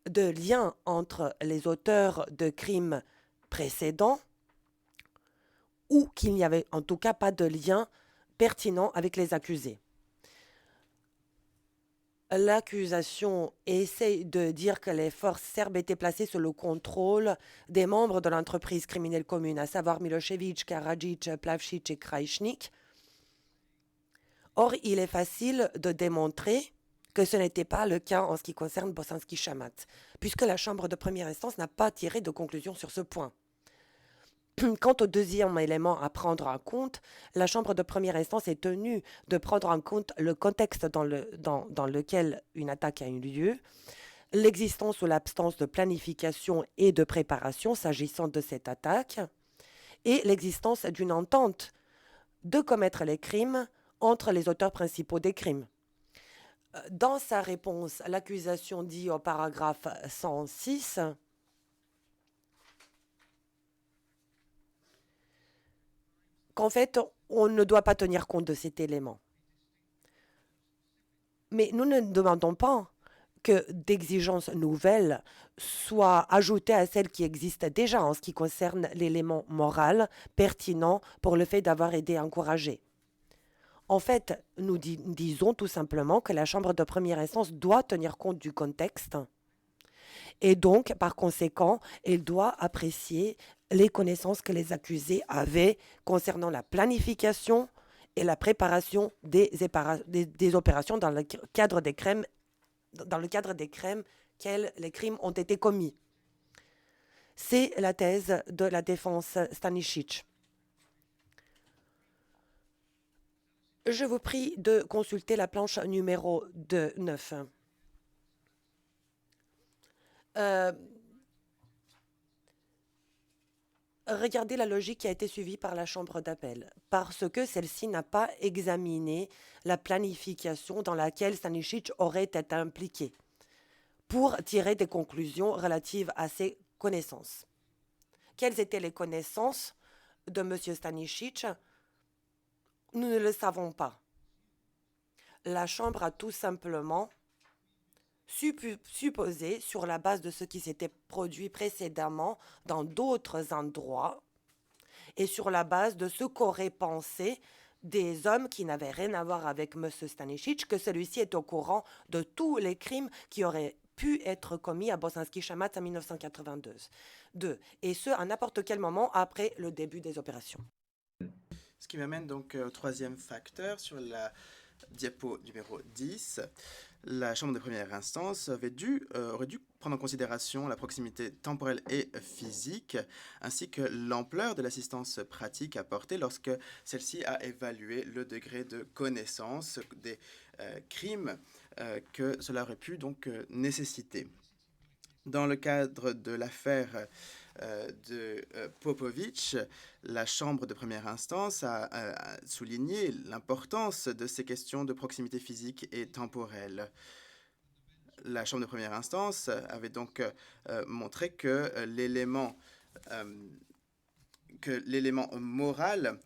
de lien entre les auteurs de crimes précédents ou qu'il n'y avait en tout cas pas de lien pertinent avec les accusés. L'accusation essaie de dire que les forces serbes étaient placées sous le contrôle des membres de l'entreprise criminelle commune, à savoir Milosevic, Karadzic, Plavšić et Krajišnik. Or, il est facile de démontrer que ce n'était pas le cas en ce qui concerne Bosanski Shamat, puisque la Chambre de première instance n'a pas tiré de conclusion sur ce point. Quant au deuxième élément à prendre en compte, la Chambre de première instance est tenue de prendre en compte le contexte dans lequel une attaque a eu lieu, l'existence ou l'absence de planification et de préparation s'agissant de cette attaque, et l'existence d'une entente de commettre les crimes entre les auteurs principaux des crimes. Dans sa réponse, l'accusation dit au paragraphe 106 qu'en fait, on ne doit pas tenir compte de cet élément. Mais nous ne demandons pas que d'exigences nouvelles soient ajoutées à celles qui existent déjà en ce qui concerne l'élément moral pertinent pour le fait d'avoir été encouragé. En fait, nous disons tout simplement que la Chambre de première instance doit tenir compte du contexte et donc, par conséquent, elle doit apprécier les connaissances que les accusés avaient concernant la planification et la préparation des opérations dans le cadre des crimes les crimes ont été commis. C'est la thèse de la défense Stanisic. Je vous prie de consulter la planche numéro 9. Regardez la logique qui a été suivie par la Chambre d'appel, parce que celle-ci n'a pas examiné la planification dans laquelle Stanisic aurait été impliqué pour tirer des conclusions relatives à ses connaissances. Quelles étaient les connaissances de M. Stanisic? Nous ne le savons pas. La Chambre a tout simplement supposé, sur la base de ce qui s'était produit précédemment dans d'autres endroits, et sur la base de ce qu'auraient pensé des hommes qui n'avaient rien à voir avec M. Stanisic, que celui-ci est au courant de tous les crimes qui auraient pu être commis à Bosanski Shamat en 1982, et ce, à n'importe quel moment après le début des opérations. Ce qui m'amène donc au troisième facteur sur la diapo numéro 10. La Chambre de première instance aurait dû prendre en considération la proximité temporelle et physique, ainsi que l'ampleur de l'assistance pratique apportée lorsque celle-ci a évalué le degré de connaissance des crimes que cela aurait pu donc nécessiter. Dans le cadre de l'affaire de Popovic, la Chambre de première instance a souligné l'importance de ces questions de proximité physique et temporelle. La Chambre de première instance avait donc montré que l'élément moral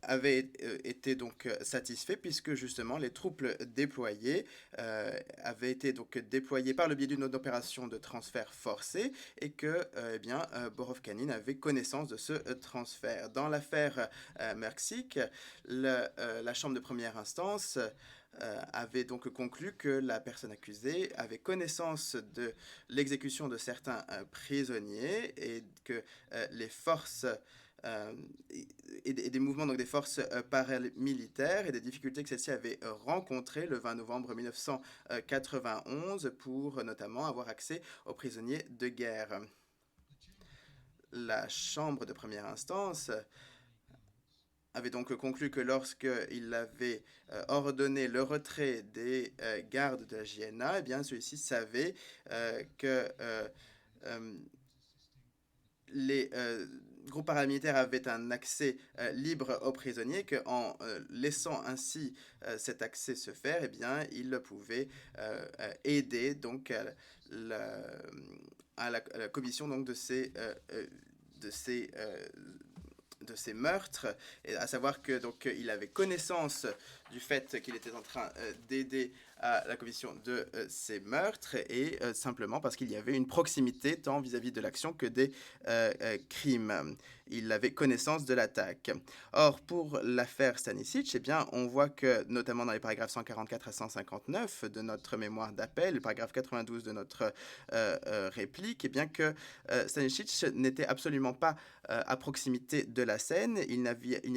avait été donc satisfait, puisque justement les troupes déployées avaient été donc déployées par le biais d'une opération de transfert forcé, et que Borovkanin avait connaissance de ce transfert. Dans l'affaire Merksik, la Chambre de première instance avait donc conclu que la personne accusée avait connaissance de l'exécution de certains prisonniers, et que les forces et des mouvements donc des forces paramilitaires et des difficultés que celles-ci avaient rencontrées le 20 novembre 1991 pour notamment avoir accès aux prisonniers de guerre. La Chambre de première instance avait donc conclu que lorsqu'il avait ordonné le retrait des gardes de la JNA, eh bien celui-ci savait que les groupes paramilitaires avaient un accès libre aux prisonniers, qu'en laissant ainsi cet accès se faire, eh bien, ils pouvaient aider donc à la commission donc de ces meurtres, et à savoir que donc il avait connaissance du fait qu'il était en train d'aider à la commission de ces meurtres, et simplement parce qu'il y avait une proximité tant vis-à-vis de l'action que des crimes. Il avait connaissance de l'attaque. Or, pour l'affaire Stanisic, eh bien, on voit que, notamment dans les paragraphes 144 à 159 de notre mémoire d'appel, le paragraphe 92 de notre réplique, eh bien que Stanisic n'était absolument pas à proximité de la scène. Il n'y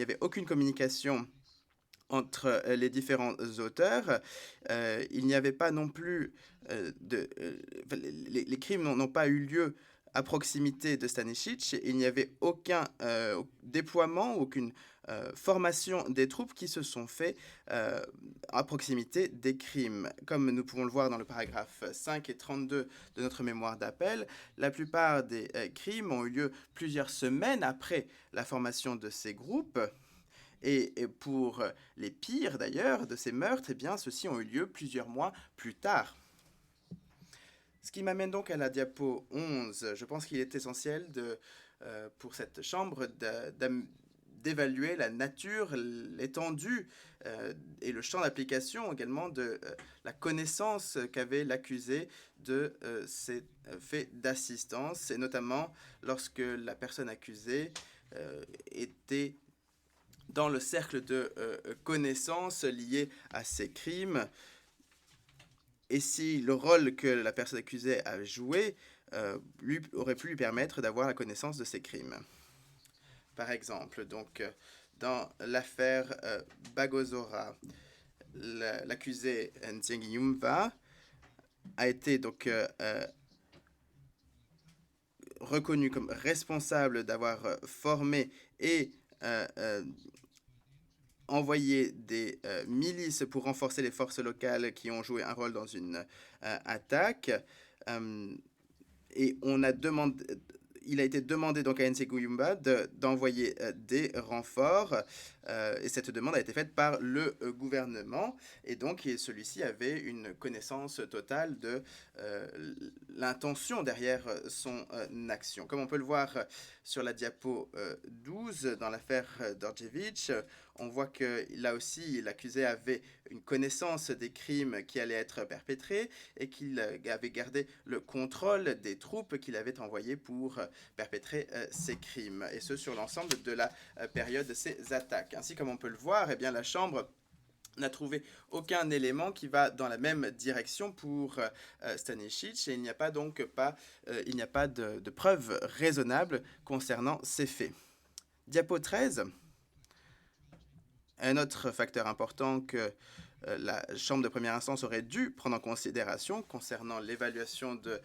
avait aucune communication entre les différents auteurs. Il n'y avait pas non plus les crimes n'ont pas eu lieu à proximité de Stanisic. Il n'y avait aucun déploiement, aucune formation des troupes qui se sont faits à proximité des crimes. Comme nous pouvons le voir dans le paragraphe 5 et 32 de notre mémoire d'appel, la plupart des crimes ont eu lieu plusieurs semaines après la formation de ces groupes. Et pour les pires, d'ailleurs, de ces meurtres, eh bien, ceux-ci ont eu lieu plusieurs mois plus tard. Ce qui m'amène donc à la diapo 11. Je pense qu'il est essentiel pour cette chambre d'évaluer la nature, l'étendue et le champ d'application également de la connaissance qu'avait l'accusé de ces faits d'assistance, et notamment lorsque la personne accusée était dans le cercle de connaissances liées à ces crimes, et si le rôle que la personne accusée a joué aurait pu lui permettre d'avoir la connaissance de ces crimes. Par exemple, donc, dans l'affaire Bagosora, l'accusé Nzengi Yumva a été donc reconnu comme responsable d'avoir formé et envoyé des milices pour renforcer les forces locales qui ont joué un rôle dans une attaque. Et il a été demandé donc à Nzengi Yumva d'envoyer des renforts et cette demande a été faite par le gouvernement et donc celui-ci avait une connaissance totale de l'intention derrière son action. Comme on peut le voir sur la diapo 12 dans l'affaire Dorjevich, on voit que là aussi l'accusé avait une connaissance des crimes qui allaient être perpétrés et qu'il avait gardé le contrôle des troupes qu'il avait envoyées pour perpétrer ces crimes, et ce sur l'ensemble de la période de ces attaques. Ainsi, comme on peut le voir, eh bien, la Chambre n'a trouvé aucun élément qui va dans la même direction pour Stanisic et il n'y a pas de preuves raisonnables concernant ces faits. Diapo 13. Un autre facteur important que la Chambre de première instance aurait dû prendre en considération concernant l'évaluation de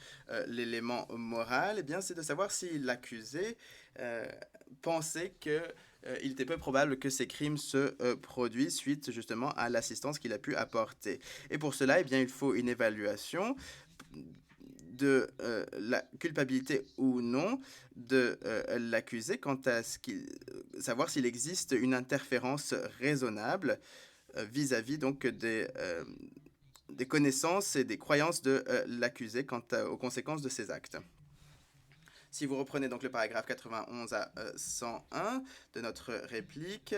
l'élément moral, eh bien, c'est de savoir si l'accusé pensait qu'il était peu probable que ces crimes se produisent suite justement à l'assistance qu'il a pu apporter. Et pour cela, eh bien, il faut une évaluation de la culpabilité ou non de l'accusé quant à savoir s'il existe une interférence raisonnable vis-à-vis donc des connaissances et des croyances de l'accusé quant aux conséquences de ses actes. Si vous reprenez donc le paragraphe 91 à 101 de notre réplique,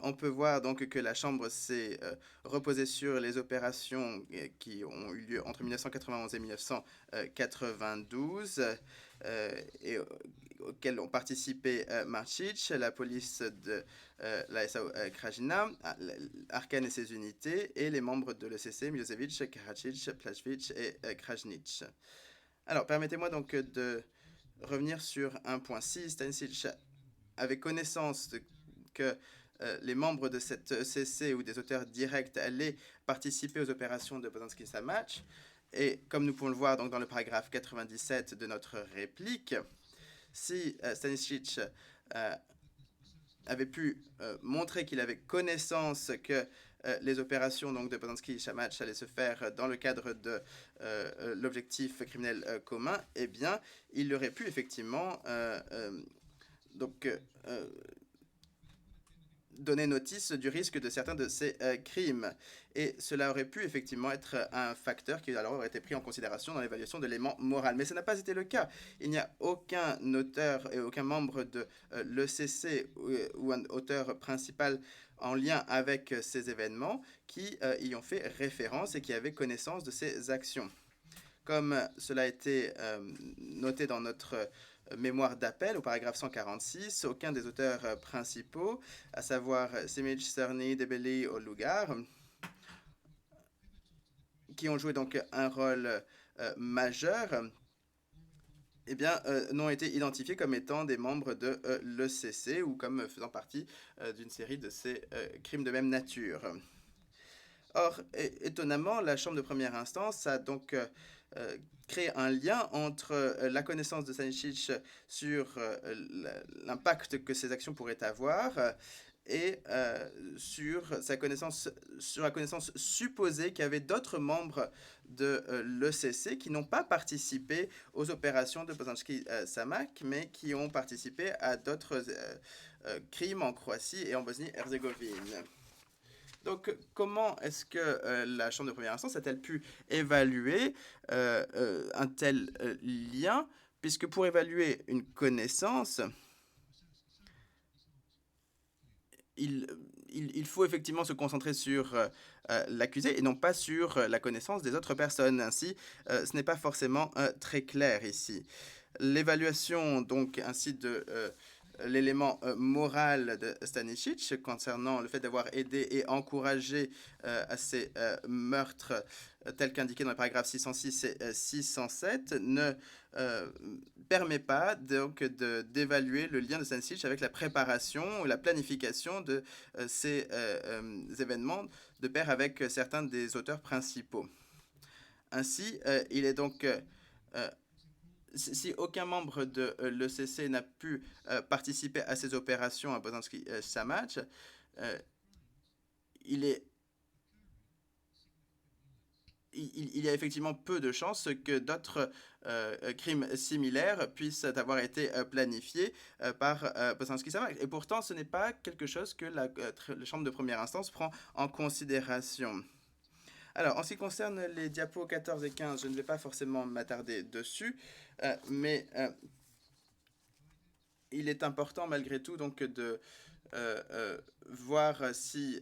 on peut voir donc que la Chambre s'est reposée sur les opérations qui ont eu lieu entre 1991 et 1992 et auxquelles ont participé Marcic, la police de la SAO Krajina, Arkan et ses unités, et les membres de l'ECC, Milosevic, Karadzic, Plashvich et Krajnic. Alors, permettez-moi donc de revenir sur un point. Si Stanisic avait connaissance que les membres de cette ECC ou des auteurs directs allaient participer aux opérations de Bosanski-Samach, et comme nous pouvons le voir donc dans le paragraphe 97 de notre réplique, si Stanisic avait pu montrer qu'il avait connaissance que les opérations donc, de Bosanski-Samach allaient se faire dans le cadre de l'objectif criminel commun, eh bien, il aurait pu effectivement donner notice du risque de certains de ces crimes. Et cela aurait pu effectivement être un facteur qui alors aurait été pris en considération dans l'évaluation de l'élément moral. Mais ça n'a pas été le cas. Il n'y a aucun auteur et aucun membre de l'ECC ou un auteur principal en lien avec ces événements qui y ont fait référence et qui avaient connaissance de ces actions. Comme cela a été noté dans notre mémoire d'appel au paragraphe 146, aucun des auteurs principaux, à savoir Simic, Cerny, Debelli ou Lugar, qui ont joué donc un rôle majeur, eh bien, n'ont été identifiés comme étant des membres de l'ECC ou comme faisant partie d'une série de ces crimes de même nature. Or, étonnamment, la Chambre de première instance a donc créé un lien entre la connaissance de Stanisic sur l'impact que ces actions pourraient avoir et sur la connaissance supposée qu'il y avait d'autres membres de l'ECC qui n'ont pas participé aux opérations de Bosanski-Samach, mais qui ont participé à d'autres crimes en Croatie et en Bosnie-Herzégovine. Donc, comment est-ce que la Chambre de première instance a-t-elle pu évaluer un tel lien, puisque pour évaluer une connaissance, il faut effectivement se concentrer sur l'accusé et non pas sur la connaissance des autres personnes. Ainsi, ce n'est pas forcément très clair ici. L'évaluation donc ainsi de l'élément moral de Stanisic concernant le fait d'avoir aidé et encouragé à ces meurtres tels qu'indiqués dans les paragraphes 606 et 607 ne permet pas donc d'évaluer le lien de Stanisic avec la préparation ou la planification de ces événements de pair avec certains des auteurs principaux. Ainsi, il est donc si aucun membre de l'ECC n'a pu participer à ces opérations à Bosanski-Samac, il y a effectivement peu de chances que d'autres crimes similaires puissent avoir été planifiés par Bosanski-Samac. Et pourtant, ce n'est pas quelque chose que la Chambre de première instance prend en considération. Alors, en ce qui concerne les diapos 14 et 15, je ne vais pas forcément m'attarder dessus, mais il est important malgré tout donc de voir si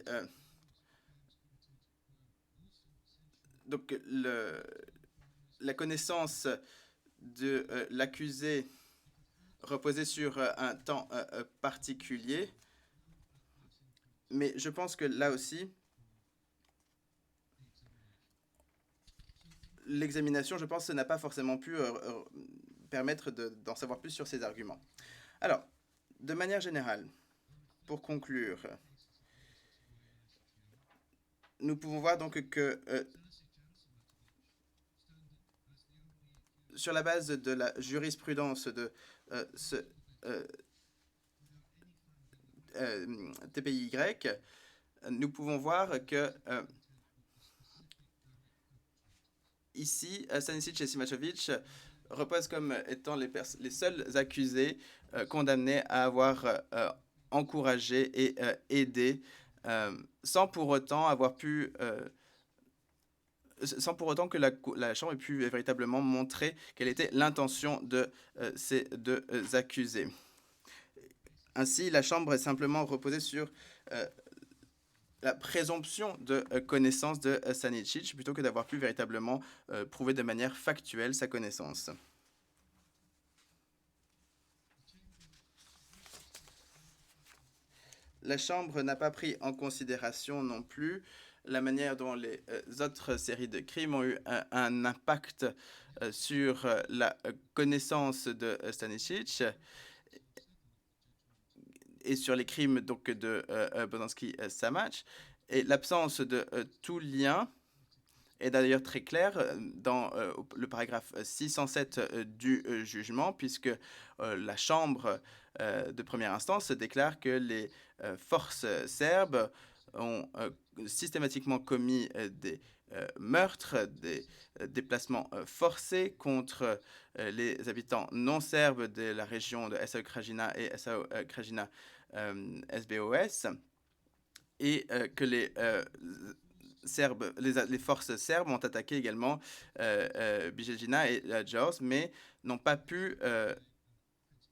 donc la connaissance de l'accusé reposait sur un temps particulier, mais je pense que là aussi, l'examination, je pense, n'a pas forcément pu permettre d'en savoir plus sur ces arguments. Alors, de manière générale, pour conclure, nous pouvons voir donc que sur la base de la jurisprudence de ce TPY, nous pouvons voir que ici, Stanisic et Simačović reposent comme étant les seuls accusés condamnés à avoir encouragé et aidé sans pour autant avoir pu sans pour autant que la Chambre ait pu véritablement montrer quelle était l'intention de ces deux accusés. Ainsi, la Chambre est simplement reposée sur la présomption de connaissance de Stanisic plutôt que d'avoir pu véritablement prouver de manière factuelle sa connaissance. La Chambre n'a pas pris en considération non plus la manière dont les autres séries de crimes ont eu un impact sur la connaissance de Stanisic et sur les crimes donc de Bosanski-Samac. Et l'absence de tout lien est d'ailleurs très claire dans le paragraphe 607 du jugement, puisque la Chambre de première instance déclare que les forces serbes ont systématiquement commis des meurtres, des déplacements forcés contre les habitants non serbes de la région de SAO Krajina et SAO Krajina SBOS, et que les forces serbes ont attaqué également Bijeljina et Jaos, mais n'ont pas pu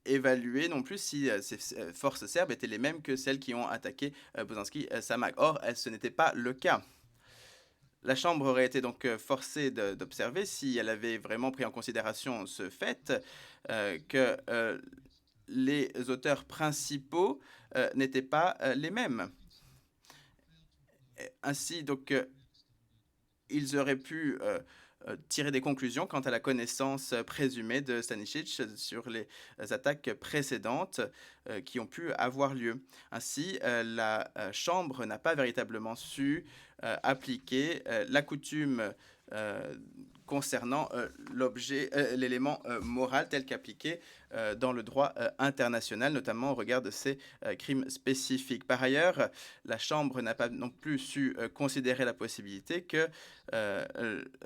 évaluer non plus si ces forces serbes étaient les mêmes que celles qui ont attaqué Bosanski-Samac. Or, ce n'était pas le cas. La Chambre aurait été donc forcée d'observer, si elle avait vraiment pris en considération ce fait, que les auteurs principaux n'étaient pas les mêmes. Ainsi, donc, ils auraient pu tirer des conclusions quant à la connaissance présumée de Stanisic sur les attaques précédentes qui ont pu avoir lieu. Ainsi, la Chambre n'a pas véritablement su appliquer la coutume concernant l'élément moral tel qu'appliqué dans le droit international, notamment au regard de ces crimes spécifiques. Par ailleurs, la Chambre n'a pas non plus su considérer la possibilité que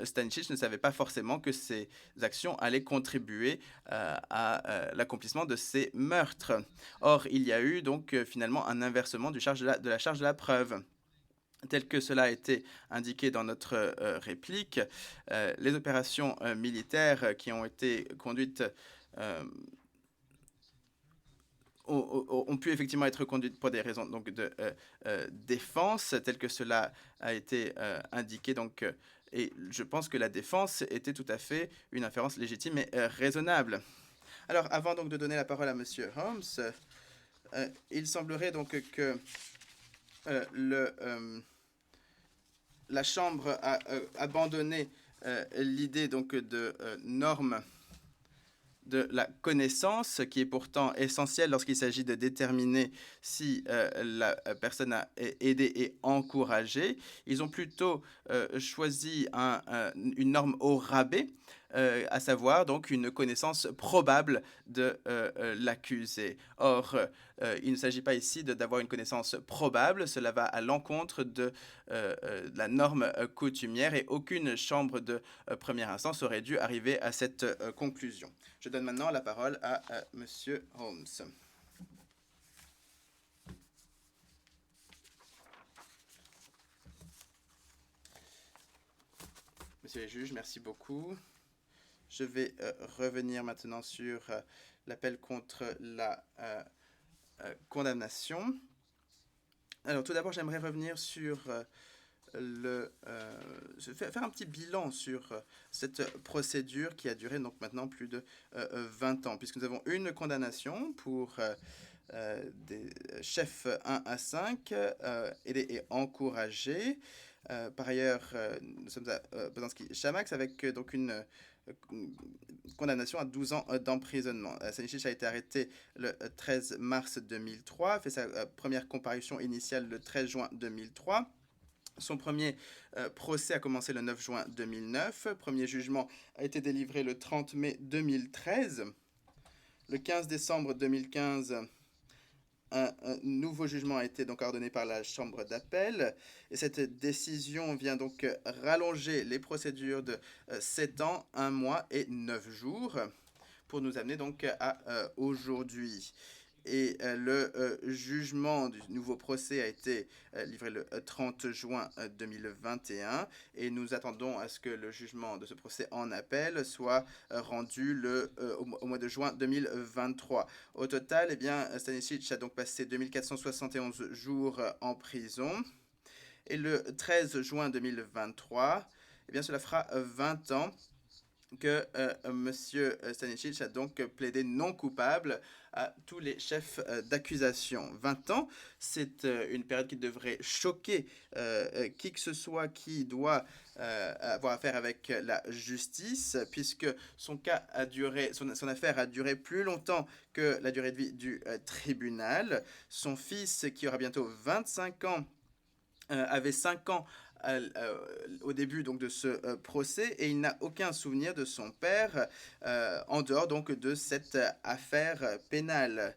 Stanisic ne savait pas forcément que ces actions allaient contribuer à l'accomplissement de ces meurtres. Or, il y a eu donc finalement un inversement de la charge de la preuve. Tel que cela a été indiqué dans notre réplique, les opérations militaires qui ont été conduites ont pu effectivement être conduites pour des raisons donc, de défense, tel que cela a été indiqué. Donc, et je pense que la défense était tout à fait une inférence légitime et raisonnable. Alors, avant donc de donner la parole à M. Holmes, Il semblerait donc que la Chambre a abandonné l'idée donc de normes de la connaissance, qui est pourtant essentielle lorsqu'il s'agit de déterminer si la personne a aidé et encouragé. Ils ont plutôt choisi une norme au rabais, à savoir donc une connaissance probable de l'accusé. Or, il ne s'agit pas ici d'avoir une connaissance probable, cela va à l'encontre de la norme coutumière et aucune chambre de première instance aurait dû arriver à cette conclusion. Je donne maintenant la parole à Monsieur Holmes. Monsieur les juges, merci beaucoup. Je vais revenir maintenant sur l'appel contre la condamnation. Alors, tout d'abord, j'aimerais revenir sur faire un petit bilan sur cette procédure qui a duré donc maintenant plus de 20 ans, puisque nous avons une condamnation pour des chefs 1 à 5, aidés et encouragés. Par ailleurs, nous sommes à Bosanski-Chamax avec donc une condamnation à 12 ans d'emprisonnement. Stanisic a été arrêté le 13 mars 2003, a fait sa première comparution initiale le 13 juin 2003. Son premier procès a commencé le 9 juin 2009. Premier jugement a été délivré le 30 mai 2013. Le 15 décembre 2015, un nouveau jugement a été donc ordonné par la Chambre d'appel. Et cette décision vient donc rallonger les procédures de 7 ans, 1 mois et 9 jours pour nous amener donc à aujourd'hui. Et le jugement du nouveau procès a été livré le 30 juin 2021 et nous attendons à ce que le jugement de ce procès en appel soit rendu au mois de juin 2023. Au total, eh bien, Stanisic a donc passé 2471 jours en prison et le 13 juin 2023, eh bien, cela fera 20 ans que M. Stanisic a donc plaidé non coupable à tous les chefs d'accusation. 20 ans, c'est une période qui devrait choquer qui que ce soit qui doit avoir affaire avec la justice, puisque son affaire a duré plus longtemps que la durée de vie du tribunal. Son fils, qui aura bientôt 25 ans, avait 5 ans au début donc de ce procès et il n'a aucun souvenir de son père en dehors donc de cette affaire pénale.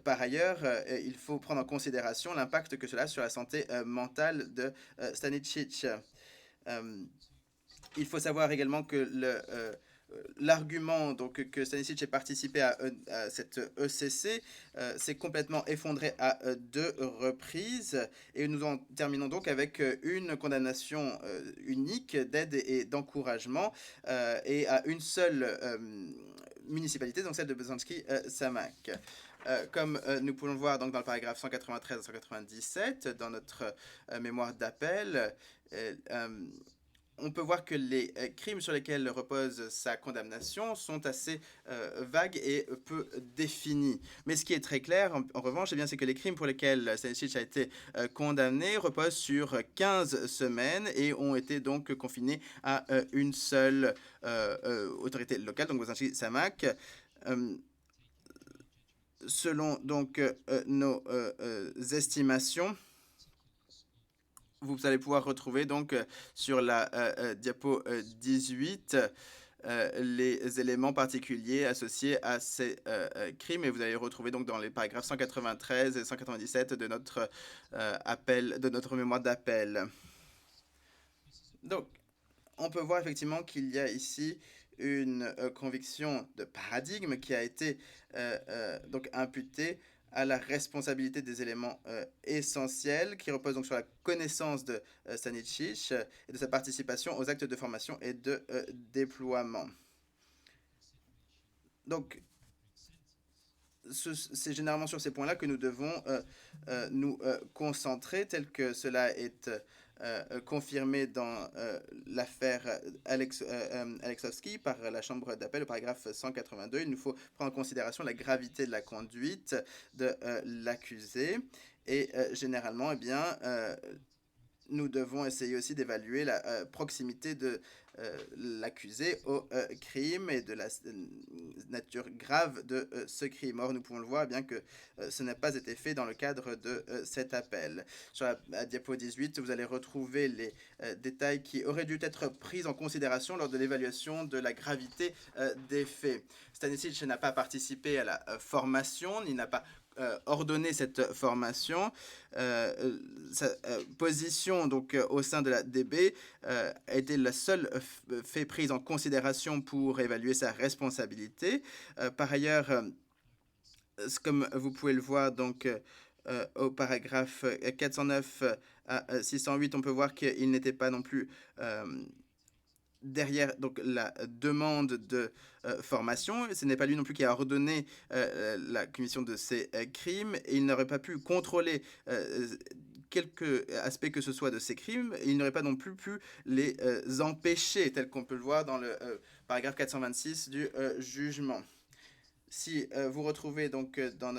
Par ailleurs, il faut prendre en considération l'impact que cela a sur la santé mentale de Stanisic. Il faut savoir également que l'argument donc que Stanisic ait participé à cette ECC s'est complètement effondré à 2 reprises et nous en terminons donc avec une condamnation unique d'aide et d'encouragement et à une seule municipalité, donc celle de Bosanski-Chamax. Comme nous pouvons le voir donc dans le paragraphe 193 à 197 dans notre mémoire d'appel, on peut voir que les crimes sur lesquels repose sa condamnation sont assez vagues et peu définis. Mais ce qui est très clair, en revanche, eh bien, c'est que les crimes pour lesquels Stanisic a été condamné reposent sur 15 semaines et ont été donc confinés à une seule autorité locale, donc Bosanski-Chamax. Selon donc nos estimations, vous allez pouvoir retrouver donc sur la diapo 18 les éléments particuliers associés à ces crimes et vous allez retrouver donc dans les paragraphes 193 et 197 de notre de notre mémoire d'appel. Donc, on peut voir effectivement qu'il y a ici une conviction de paradigme qui a été donc imputée à la responsabilité des éléments essentiels qui reposent donc sur la connaissance de Stanisic et de sa participation aux actes de formation et de déploiement. Donc, c'est généralement sur ces points-là que nous devons nous concentrer, tel que cela est confirmé dans l'affaire Alexovski par la Chambre d'appel au paragraphe 182. Il nous faut prendre en considération la gravité de la conduite de l'accusé et généralement, eh bien, nous devons essayer aussi d'évaluer la proximité de l'accusé au crime et de la nature grave de ce crime. Or, nous pouvons le voir bien que ce n'a pas été fait dans le cadre de cet appel. Sur la diapo 18, vous allez retrouver les détails qui auraient dû être pris en considération lors de l'évaluation de la gravité des faits. Stanisic n'a pas participé à la formation, il n'a pas ordonné cette formation. Sa position donc au sein de la DB a été la seule fait prise en considération pour évaluer sa responsabilité. Par ailleurs, comme vous pouvez le voir donc au paragraphe 409 à 608, on peut voir qu'il n'était pas non plus derrière donc la demande de formation. Ce n'est pas lui non plus qui a ordonné la commission de ces crimes. Et il n'aurait pas pu contrôler quelques aspects que ce soit de ces crimes. Et il n'aurait pas non plus pu les empêcher, tel qu'on peut le voir dans le paragraphe 426 du jugement. Si vous retrouvez donc dans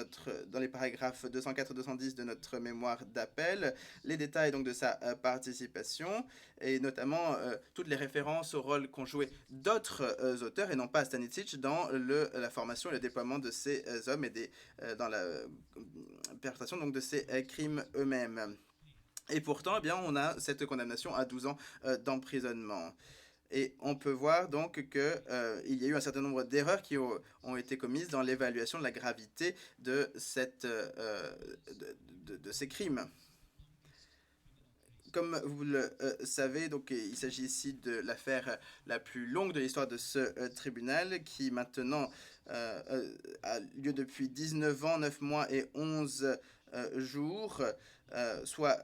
les paragraphes 204 et 210 de notre mémoire d'appel les détails donc de sa participation et notamment toutes les références au rôle qu'ont joué d'autres auteurs et non pas Stanisic dans la formation et le déploiement de ces hommes et dans la perpétration donc de ces crimes eux-mêmes. Et pourtant, eh bien, on a cette condamnation à 12 ans d'emprisonnement. Et on peut voir donc qu'il y a eu un certain nombre d'erreurs qui ont été commises dans l'évaluation de la gravité de ces crimes. Comme vous le savez, donc, il s'agit ici de l'affaire la plus longue de l'histoire de ce tribunal qui maintenant a lieu depuis 19 ans, 9 mois et 11 jours, soit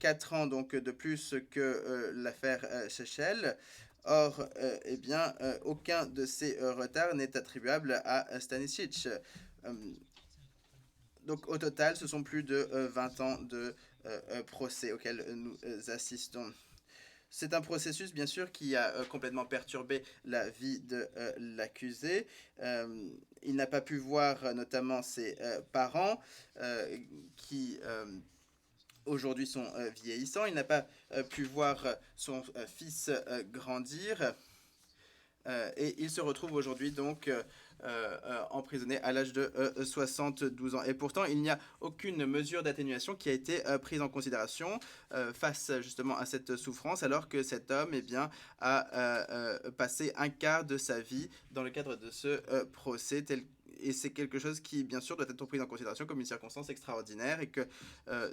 4 ans donc, de plus que l'affaire Shechel. Or, eh bien, aucun de ces retards n'est attribuable à Stanisic. Donc, au total, ce sont plus de 20 ans de procès auquel nous assistons. C'est un processus, bien sûr, qui a complètement perturbé la vie de l'accusé. Il n'a pas pu voir notamment ses parents qui aujourd'hui sont vieillissants. Il n'a pas pu voir son fils grandir. Et il se retrouve aujourd'hui donc emprisonné à l'âge de 72 ans. Et pourtant, il n'y a aucune mesure d'atténuation qui a été prise en considération face justement à cette souffrance, alors que cet homme eh bien, a passé un quart de sa vie dans le cadre de ce procès et c'est quelque chose qui, bien sûr, doit être pris en considération comme une circonstance extraordinaire et que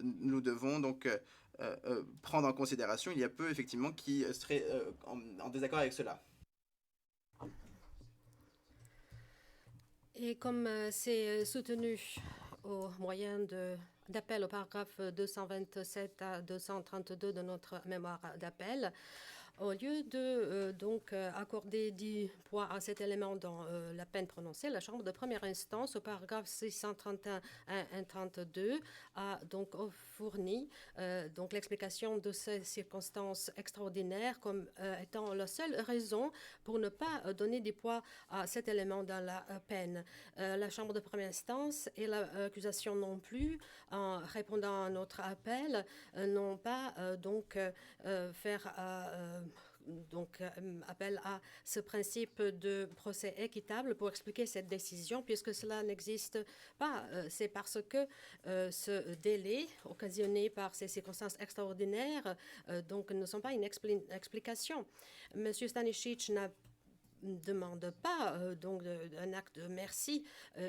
nous devons donc prendre en considération. Il y a peu, effectivement, qui seraient en désaccord avec cela. Et comme c'est soutenu au moyen d'appel au paragraphe 227 à 232 de notre mémoire d'appel, au lieu de donc accorder du poids à cet élément dans la peine prononcée, la Chambre de première instance, au paragraphe 631 à 132, a donc fourni donc l'explication de ces circonstances extraordinaires comme étant la seule raison pour ne pas donner du poids à cet élément dans la peine. La Chambre de première instance et l'accusation non plus, en répondant à notre appel, n'ont pas donc faire donc appel à ce principe de procès équitable pour expliquer cette décision, puisque cela n'existe pas. C'est parce que ce délai occasionné par ces circonstances extraordinaires donc ne sont pas une explication. Monsieur Stanisic n'a demande pas donc un acte de merci,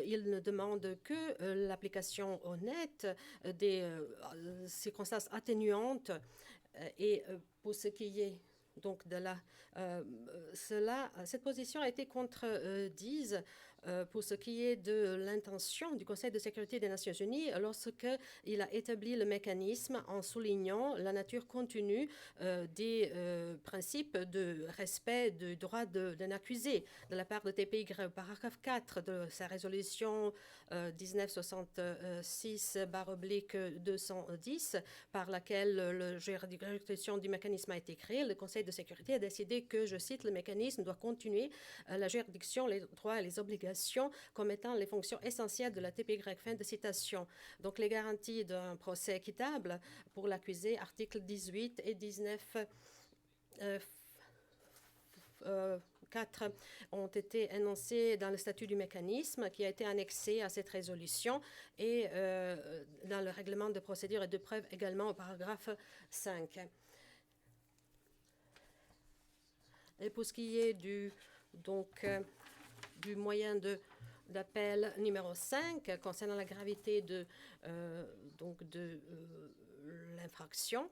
il ne demande que l'application honnête des circonstances atténuantes et pour ce qui est donc de cette position a été contredite pour ce qui est de l'intention du Conseil de sécurité des Nations Unies lorsqu'il a établi le mécanisme en soulignant la nature contenue des principes de respect du droit d'un accusé de la part de TPY. Paragraphe 4 de sa résolution 1966/210 par laquelle la juridiction du mécanisme a été créée, le Conseil de sécurité a décidé que, je cite, le mécanisme doit continuer la juridiction, les droits et les obligations comme étant les fonctions essentielles de la TPY. Fin de citation. Donc, les garanties d'un procès équitable pour l'accusé, articles 18 et 19. 4 ont été énoncés dans le statut du mécanisme qui a été annexé à cette résolution et dans le règlement de procédure et de preuve également au paragraphe 5. Et pour ce qui est du moyen d'appel numéro 5 concernant la gravité de l'infraction,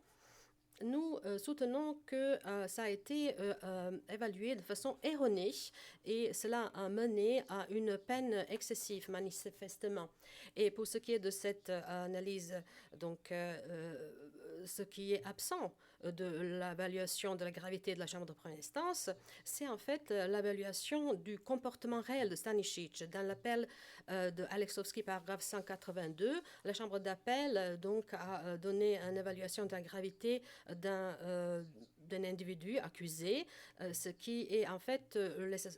nous soutenons que ça a été évalué de façon erronée et cela a mené à une peine excessive, manifestement. Et pour ce qui est de cette analyse, ce qui est absent de l'évaluation de la gravité de la Chambre de première instance, c'est en fait l'évaluation du comportement réel de Stanisic. Dans l'appel de Aleksovski, paragraphe 182, la Chambre d'appel a donné une évaluation de la gravité d'un individu accusé, ce qui est en fait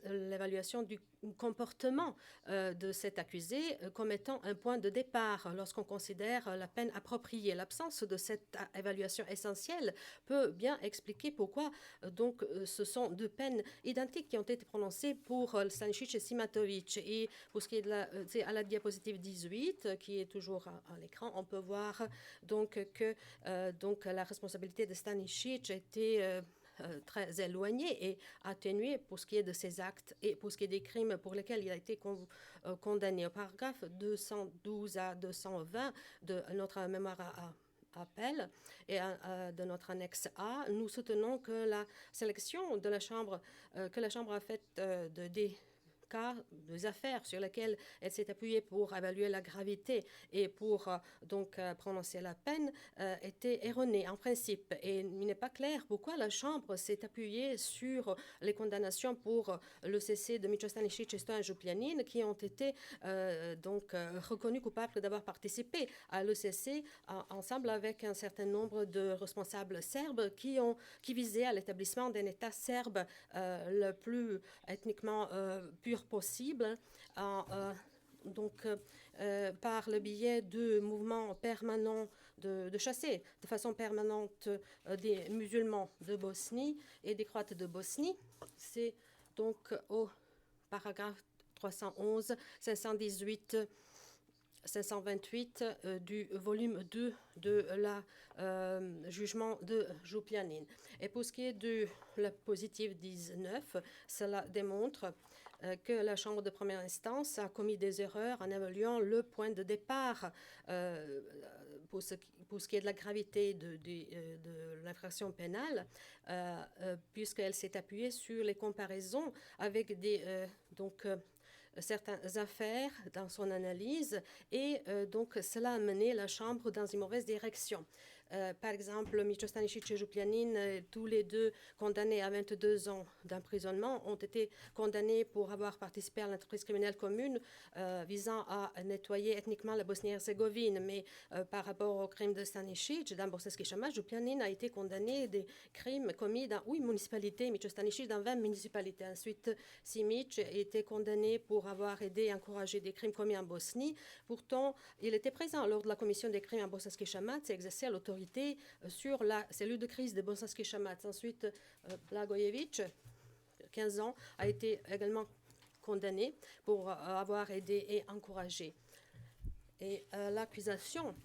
l'évaluation du comportement de cet accusé comme étant un point de départ lorsqu'on considère la peine appropriée. L'absence de cette évaluation essentielle peut bien expliquer pourquoi ce sont deux peines identiques qui ont été prononcées pour Stanisic et Simatovic. Et pour ce qui est à la diapositive 18, qui est toujours à l'écran, on peut voir que la responsabilité de Stanisic était très éloigné et atténué pour ce qui est de ses actes et pour ce qui est des crimes pour lesquels il a été condamné. Au paragraphe 212 à 220 de notre mémoire à appel et de notre annexe A, nous soutenons que la sélection de la Chambre, que la Chambre a faite des cas, des affaires sur lesquelles elle s'est appuyée pour évaluer la gravité et pour prononcer la peine était erronée en principe. Et il n'est pas clair pourquoi la Chambre s'est appuyée sur les condamnations pour l'ECC de Micho Stanisic et Stojan Juplianin qui ont été reconnus coupables d'avoir participé à l'ECC ensemble avec un certain nombre de responsables serbes qui visaient à l'établissement d'un État serbe le plus ethniquement pur possible, par le biais de mouvements permanents de chasser de façon permanente des musulmans de Bosnie et des Croates de Bosnie. C'est donc au paragraphe 311, 518, 528 du volume 2 de la jugement de Juplianin. Et pour ce qui est de la positive 19, cela démontre que la Chambre de première instance a commis des erreurs en évaluant le point de départ pour ce qui est de la gravité de l'infraction pénale, puisqu'elle s'est appuyée sur les comparaisons avec certaines affaires dans son analyse et cela a mené la Chambre dans une mauvaise direction. Par exemple, Micho Stanisic et Juplianin, tous les deux condamnés à 22 ans d'emprisonnement, ont été condamnés pour avoir participé à l'entreprise criminelle commune visant à nettoyer ethniquement la Bosnie-Herzégovine. Mais par rapport au crime de Stanisic, dans Bosanski Shamat, Juplianin a été condamné des crimes commis dans 8 municipalités, Micho Stanisic dans 20 municipalités. Ensuite, Simic a été condamné pour avoir aidé et encouragé des crimes commis en Bosnie. Pourtant, il était présent lors de la commission des crimes en Bosanski Shamat et exerçait l'autorité sur la cellule de crise de Bosanski Shamat. Ensuite, Blagojevic, 15 ans, a été également condamné pour avoir aidé et encouragé. Et l'accusation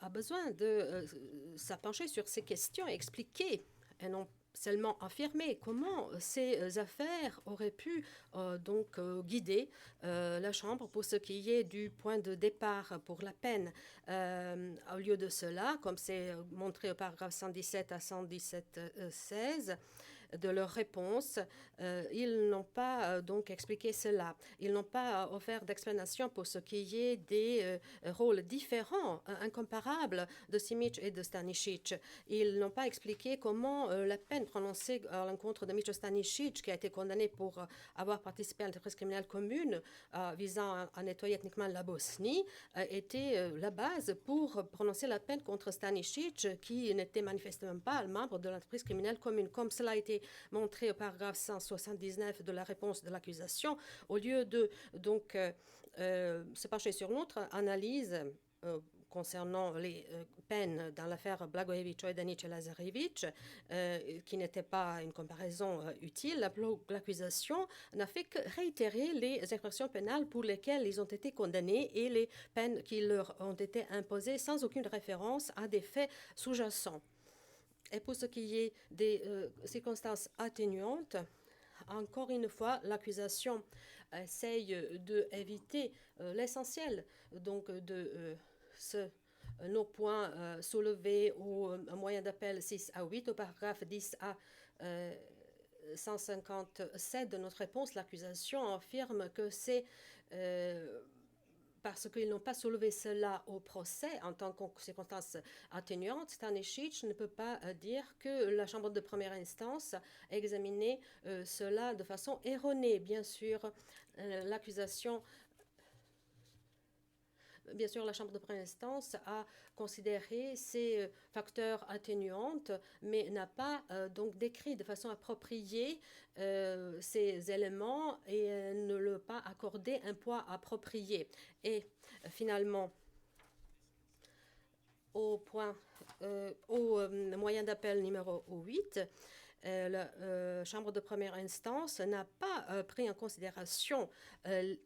a besoin de s'appencher sur ces questions et expliquer, et non seulement affirmer comment ces affaires auraient pu guider la Chambre pour ce qui est du point de départ pour la peine. Au lieu de cela, comme c'est montré au paragraphe 117 à 117.16 de leur réponse, ils n'ont pas donc expliqué cela. Ils n'ont pas offert d'explanation pour ce qui est des rôles différents, incomparables de Simic et de Stanisic. Ils n'ont pas expliqué comment la peine prononcée à l'encontre de Micho Stanisic, qui a été condamné pour avoir participé à l'entreprise criminelle commune visant à nettoyer ethniquement la Bosnie, était la base pour prononcer la peine contre Stanisic, qui n'était manifestement pas un membre de l'entreprise criminelle commune. Comme cela a été montré au paragraphe 179 de la réponse de l'accusation, au lieu de se pencher sur notre analyse concernant les peines dans l'affaire Blagojevic, Ojdanic et Lazarevic, qui n'était pas une comparaison utile, l'accusation n'a fait que réitérer les infractions pénales pour lesquelles ils ont été condamnés et les peines qui leur ont été imposées sans aucune référence à des faits sous-jacents. Et pour ce qui est des circonstances atténuantes, encore une fois, l'accusation essaye d'éviter l'essentiel, donc de nos points soulevés au moyen d'appel 6 à 8, au paragraphe 10 à 157 de notre réponse. L'accusation affirme que c'est parce qu'ils n'ont pas soulevé cela au procès en tant que circonstance atténuante, Stanisic ne peut pas dire que la Chambre de première instance a examiné cela de façon erronée. Bien sûr, la Chambre de première instance a considéré ces facteurs atténuantes, mais n'a pas donc décrit de façon appropriée ces éléments et ne leur a pas accordé un poids approprié. Et finalement, au moyen d'appel numéro 8, la Chambre de première instance n'a pas pris en considération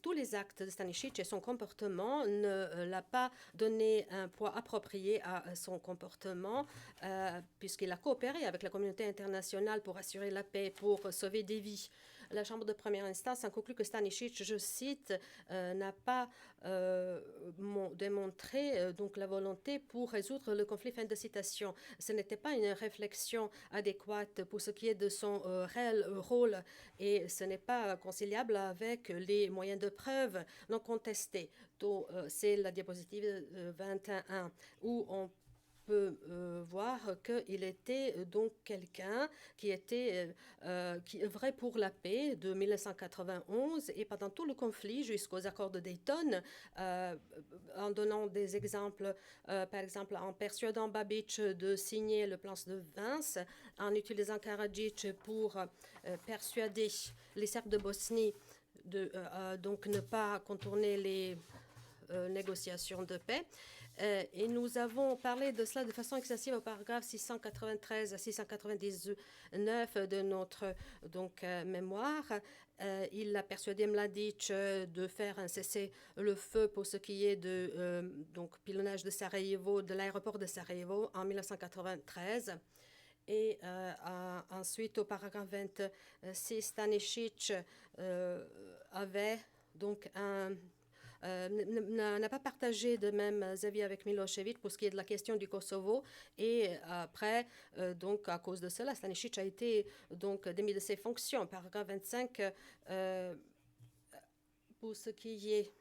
tous les actes de Stanisic et son comportement, ne l'a pas donné un poids approprié à son comportement, puisqu'il a coopéré avec la communauté internationale pour assurer la paix, pour sauver des vies. La Chambre de première instance a conclu que Stanisic, je cite, n'a pas démontré donc la volonté pour résoudre le conflit. Fin de citation. Ce n'était pas une réflexion adéquate pour ce qui est de son réel rôle et ce n'est pas conciliable avec les moyens de preuve non contestés. C'est la diapositive 21 où on peut voir qu'il était donc quelqu'un qui œuvrait pour la paix de 1991 et pendant tout le conflit jusqu'aux accords de Dayton, en donnant des exemples, par exemple en persuadant Babic de signer le plan de Vince, en utilisant Karadzic pour persuader les Serbes de Bosnie de donc ne pas contourner les négociations de paix. Et nous avons parlé de cela de façon excessive au paragraphe 693 à 699 de notre mémoire. Il a persuadé Mladic de faire un cessez-le-feu pour ce qui est de pilonnage de Sarajevo, de l'aéroport de Sarajevo en 1993. Et ensuite, au paragraphe 26, Stanisic avait donc n'a pas partagé de mêmes avis avec Milosevic pour ce qui est de la question du Kosovo. Et après, à cause de cela, Stanisic a été démis de ses fonctions. Paragraphe 25, pour ce qui est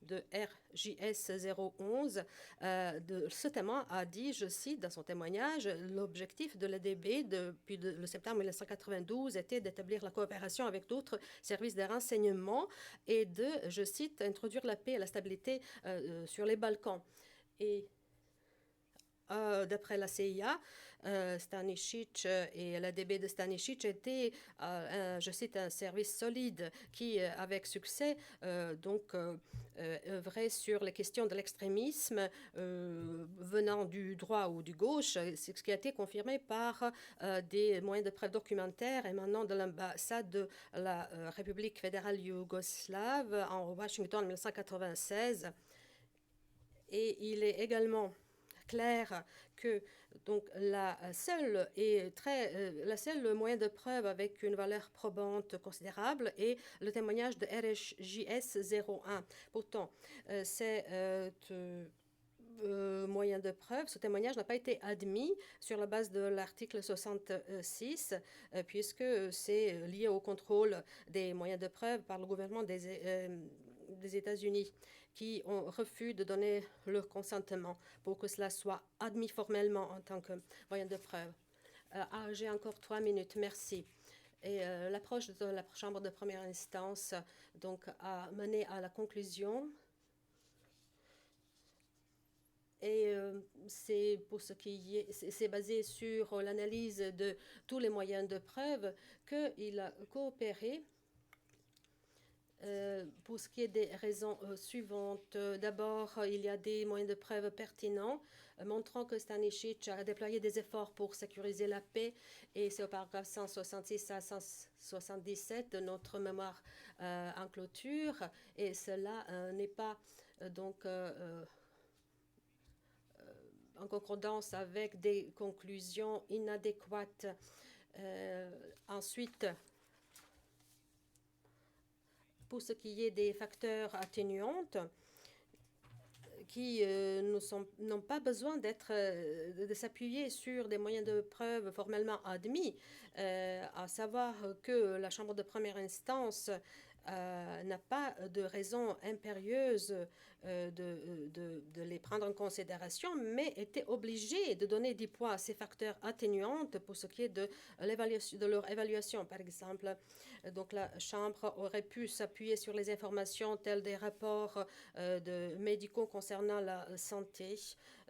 de RJS 011, ce témoin a dit, je cite dans son témoignage, l'objectif de l'ADB depuis le septembre 1992 était d'établir la coopération avec d'autres services de renseignement et de, je cite, introduire la paix et la stabilité sur les Balkans. Et d'après la CIA, Stanisic et l'ADB de Stanisic étaient, je cite, un service solide qui, avec succès, œuvrait sur les questions de l'extrémisme venant du droit ou du gauche, ce qui a été confirmé par des moyens de preuve documentaires émanant de l'ambassade de la République fédérale yougoslave en Washington en 1996. Et il est également clair que donc la seule moyen de preuve avec une valeur probante considérable est le témoignage de RJS 01. Pourtant, c'est moyen de preuve, ce témoignage n'a pas été admis sur la base de l'article 66, puisque c'est lié au contrôle des moyens de preuve par le gouvernement des États-Unis, qui ont refusé de donner leur consentement pour que cela soit admis formellement en tant que moyen de preuve. J'ai encore 3 minutes, merci. Et l'approche de la Chambre de première instance donc, a mené à la conclusion. Et c'est basé sur l'analyse de tous les moyens de preuve qu'il a coopéré pour ce qui est des raisons suivantes. D'abord, il y a des moyens de preuve pertinents montrant que Stanisic a déployé des efforts pour sécuriser la paix, et c'est au paragraphe 166 à 177 de notre mémoire en clôture, et cela n'est pas donc en concordance avec des conclusions inadéquates. Ensuite, pour ce qui est des facteurs atténuants, qui n'ont pas besoin de s'appuyer sur des moyens de preuve formellement admis, à savoir que la Chambre de première instance n'a pas de raison impérieuse de les prendre en considération, mais était obligée de donner du poids à ces facteurs atténuants pour ce qui est de leur évaluation. Par exemple, donc la Chambre aurait pu s'appuyer sur les informations telles des rapports médicaux concernant la santé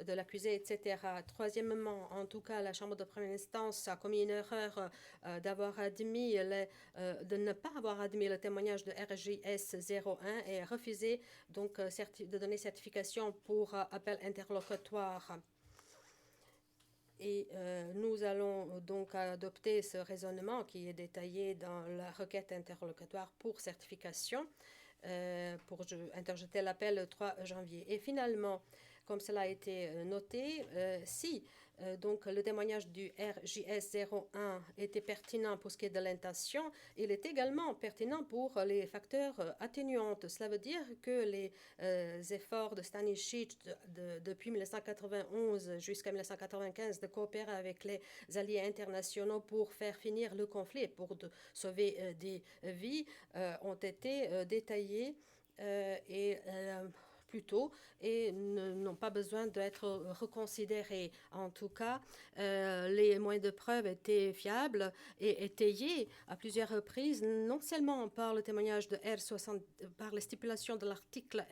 de l'accusé, etc. Troisièmement, en tout cas, la Chambre de première instance a commis une erreur de ne pas avoir admis le témoignage de RJS 01 et refusé donc de donner certification pour appel interlocutoire. Et nous allons donc adopter ce raisonnement qui est détaillé dans la requête interlocutoire pour certification pour interjeter l'appel le 3 janvier. Et finalement, comme cela a été noté, si donc le témoignage du RJS 01 était pertinent pour ce qui est de l'intention, il est également pertinent pour les facteurs atténuants. Cela veut dire que les efforts de Stanisic depuis 1991 jusqu'à 1995 de coopérer avec les alliés internationaux pour faire finir le conflit et pour sauver des vies ont été détaillés plus tôt et n'ont pas besoin d'être reconsidérés. En tout cas, les moyens de preuve étaient fiables et étayés à plusieurs reprises, non seulement par le témoignage de par les stipulations de l'article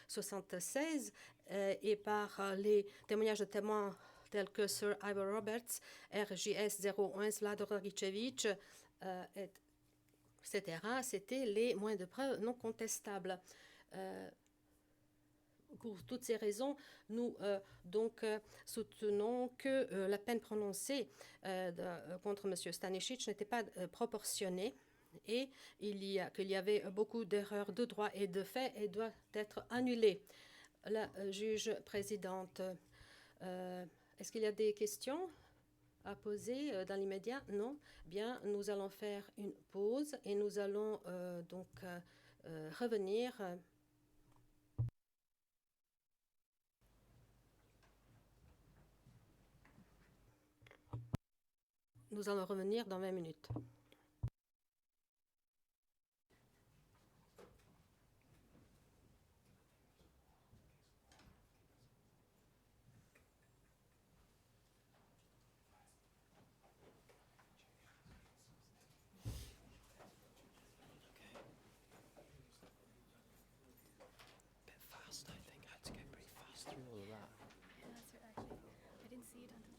R76 et par les témoignages de témoins tels que Sir Ivor Roberts, RJS 01, Slado Dragicevic, etc. C'était les moyens de preuve non contestables. Pour toutes ces raisons, nous soutenons que la peine prononcée contre M. Stanisic n'était pas proportionnée et qu'il y avait beaucoup d'erreurs de droit et de fait et doit être annulée. La juge présidente, est-ce qu'il y a des questions à poser dans l'immédiat? Non. Bien, nous allons faire une pause et nous allons revenir. Nous allons revenir dans 20 minutes. Fast, I think. I had to go pretty fast through all of that. Yeah, that's it, actually. I didn't see it until